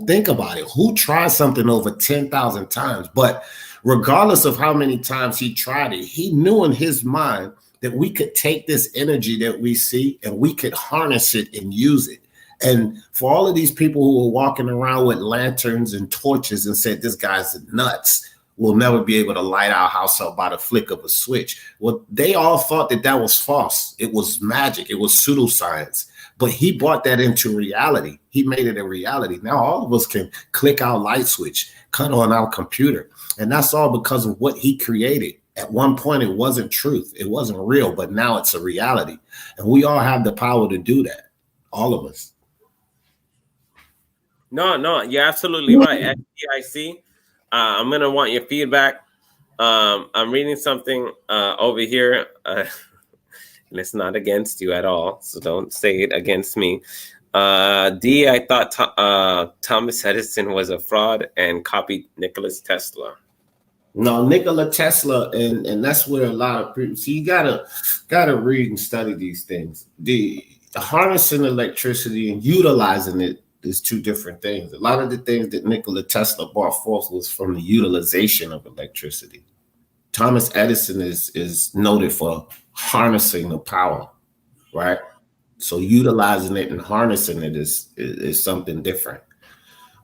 Think about it. Who tries something over 10,000 times? But regardless of how many times he tried it, he knew in his mind that we could take this energy that we see and we could harness it and use it. And for all of these people who were walking around with lanterns and torches and said, "This guy's nuts, we'll never be able to light our house up by the flick of a switch," well, they all thought that was false. It was magic. It was pseudoscience. But he brought that into reality. He made it a reality. Now all of us can click our light switch, cut on our computer. And that's all because of what he created. At one point, it wasn't truth. It wasn't real, but now it's a reality. And we all have the power to do that. All of us. No, you're absolutely right. FDIC, I'm going to want your feedback. I'm reading something over here. And it's not against you at all, so don't say it against me. D, I thought Thomas Edison was a fraud and copied Nikola Tesla. No, Nikola Tesla, and that's where a lot of people. So you gotta read and study these things. The harnessing electricity and utilizing it is two different things. A lot of the things that Nikola Tesla brought forth was from the utilization of electricity. Thomas Edison is noted for harnessing the power, right? So utilizing it and harnessing it is something different.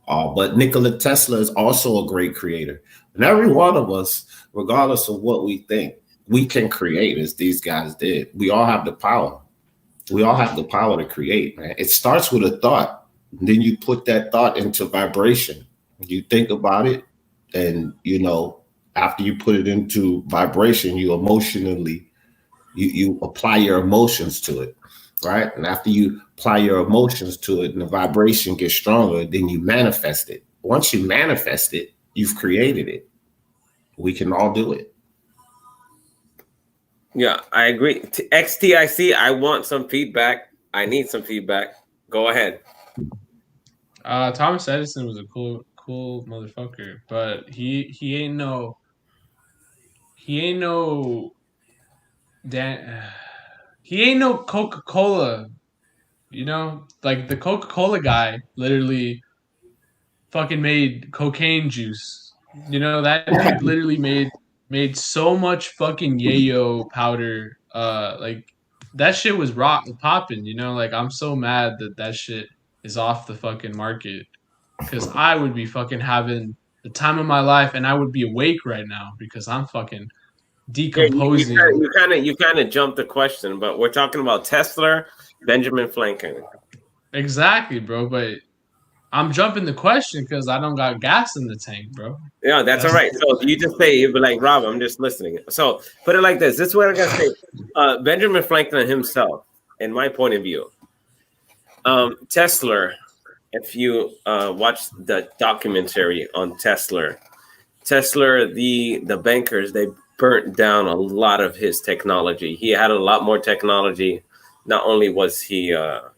But Nikola Tesla is also a great creator. And every one of us, regardless of what we think, we can create as these guys did. We all have the power. We all have the power to create, man. It starts with a thought. And then you put that thought into vibration. You think about it, and after you put it into vibration, you emotionally, you apply your emotions to it, right? And after you apply your emotions to it and the vibration gets stronger, then you manifest it. Once you manifest it, you've created it. We can all do it. Yeah, I agree. XTIC, I want some feedback. I need some feedback. Go ahead. Thomas Edison was a cool motherfucker, but he ain't no Coca-Cola, like the Coca-Cola guy literally fucking made cocaine juice. That dude literally made so much fucking yayo powder, like that shit was popping, you know? Like, I'm so mad that shit is off the fucking market because I would be fucking having the time of my life and I would be awake right now because I'm fucking Yeah, decomposing. you kind of jumped the question, but we're talking about Tesla, Benjamin Franklin. Exactly, bro. But I'm jumping the question because I don't got gas in the tank, bro. Yeah, that's all right. So you just say, you'd be like, Rob, I'm just listening. So put it like this. This is what I'm going to say. Benjamin Franklin himself, in my point of view, Tesla, if you watch the documentary on Tesla, the bankers, they burnt down a lot of his technology. He had a lot more technology. Not only was he a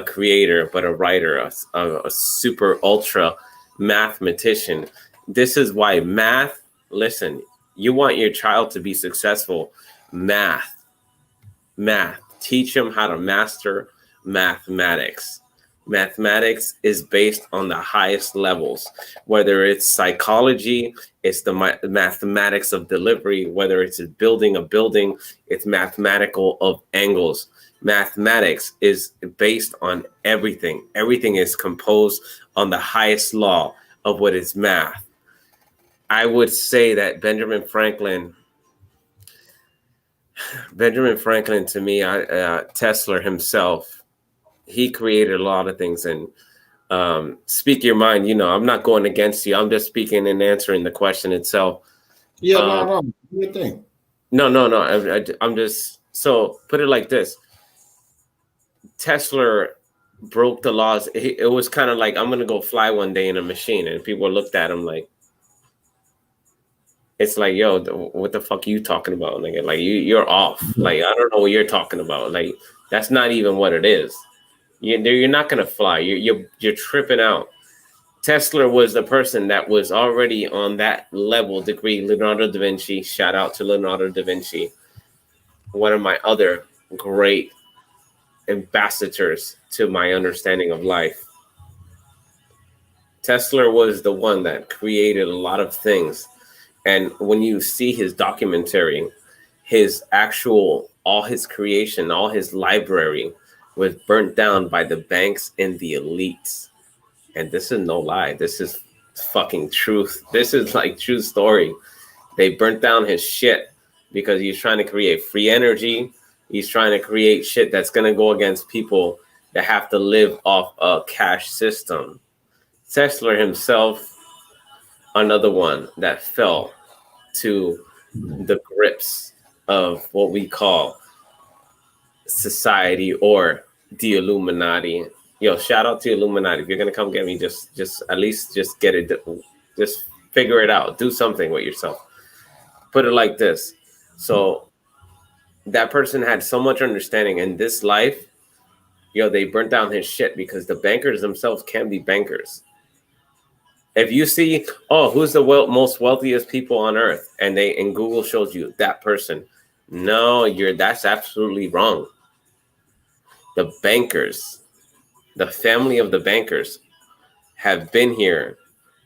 creator, but a writer, a super ultra mathematician. This is why math, listen, you want your child to be successful, math. Teach them how to master mathematics. Mathematics is based on the highest levels, whether it's psychology, it's the mathematics of delivery, whether it's building a building, it's mathematical of angles. Mathematics is based on everything. Everything is composed on the highest law of what is math. I would say that Benjamin Franklin to me, Tesla himself, he created a lot of things. And speak your mind. You know, I'm not going against you. I'm just speaking and answering the question itself. Yeah, no. Do your thing. No. I'm just, so put it like this. Tesla broke the laws. It was kind of like, I'm going to go fly one day in a machine. And people looked at him like, it's like, yo, what the fuck are you talking about, nigga? Like, you're off. Like, I don't know what you're talking about. Like, that's not even what it is. You're not going to fly. You're tripping out. Tesla was the person that was already on that level degree. Leonardo da Vinci, shout out to Leonardo da Vinci. One of my other great ambassadors to my understanding of life. Tesla was the one that created a lot of things. And when you see his documentary, all his creation, all his library was burnt down by the banks and the elites. And this is no lie. This is fucking truth. This is like true story. They burnt down his shit because he's trying to create free energy. He's trying to create shit that's going to go against people that have to live off a cash system. Tesla himself, another one that fell to the grips of what we call society or the Illuminati. Yo, shout out to Illuminati. If you're gonna come get me, just at least just get it, just figure it out. Do something with yourself. Put it like this. So that person had so much understanding in this life. Yo, they burnt down his shit because the bankers themselves can be bankers. If you see, who's the most wealthiest people on earth, and Google shows you that person, no, that's absolutely wrong. The bankers, the family of the bankers, have been here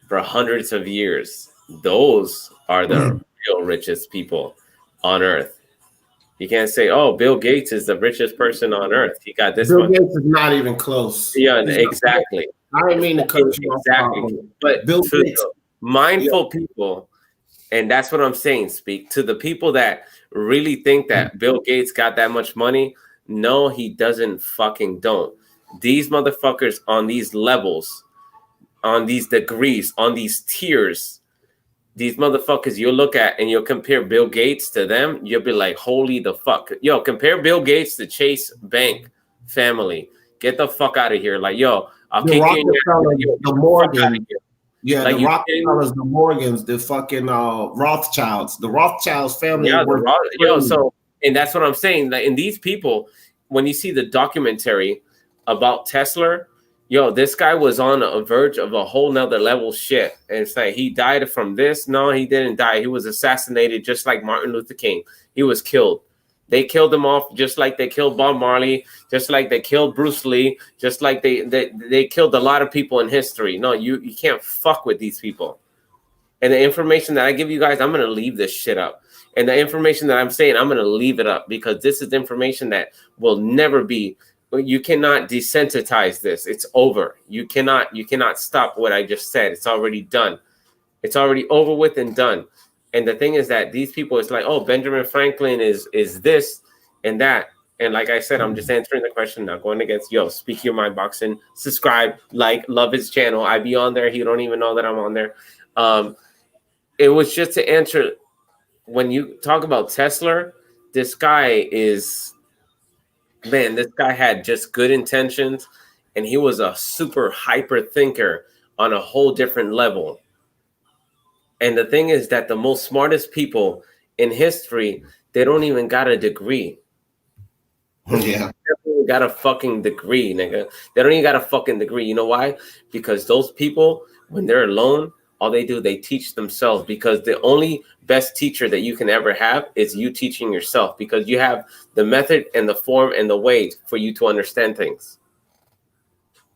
for hundreds of years. Those are the real richest people on earth. You can't say, Bill Gates is the richest person on earth. He got this Bill one. Gates is not even close. Yeah, exactly. I didn't mean to cut you exactly. off. But Bill to Gates, the mindful people, and that's what I'm saying, speak to the people that really think that Bill Gates got that much money. No, he doesn't fucking don't. These motherfuckers on these levels, on these degrees, on these tiers, these motherfuckers you'll look at and you'll compare Bill Gates to them, you'll be like, holy the fuck. Yo, compare Bill Gates to Chase Bank family. Get the fuck out of here. Like, yo, I'll kick you in the Morgan. Yeah, like, the Rockefellers, the Morgans, the fucking Rothschilds. The Rothschilds family. Yeah, so, and that's what I'm saying. Like, and these people, when you see the documentary about Tesla, yo, this guy was on a verge of a whole nother level shit. And it's like, he died from this. No, he didn't die. He was assassinated just like Martin Luther King. He was killed. They killed him off just like they killed Bob Marley, just like they killed Bruce Lee, just like they killed a lot of people in history. No, you can't fuck with these people. And the information that I give you guys, I'm going to leave this shit up. And the information that I'm saying, I'm going to leave it up because this is information that will never be. You cannot desensitize this. It's over. You cannot stop what I just said. It's already done. It's already over with and done. And the thing is that these people, it's like, oh, Benjamin Franklin is this and that. And like I said, I'm just answering the question, not going against. Yo, Speak Your Mind Boxing. Subscribe, like, love his channel. I be on there. He don't even know that I'm on there. It was just to answer. When you talk about Tesla, this guy is, man, this guy had just good intentions, and he was a super hyper thinker on a whole different level. And the thing is that the most smartest people in history, they don't even got a degree. Yeah. They don't got a fucking degree, nigga. They don't even got a fucking degree. You know why? Because those people, when they're alone, all they do, they teach themselves, because the only best teacher that you can ever have is you teaching yourself, because you have the method and the form and the way for you to understand things.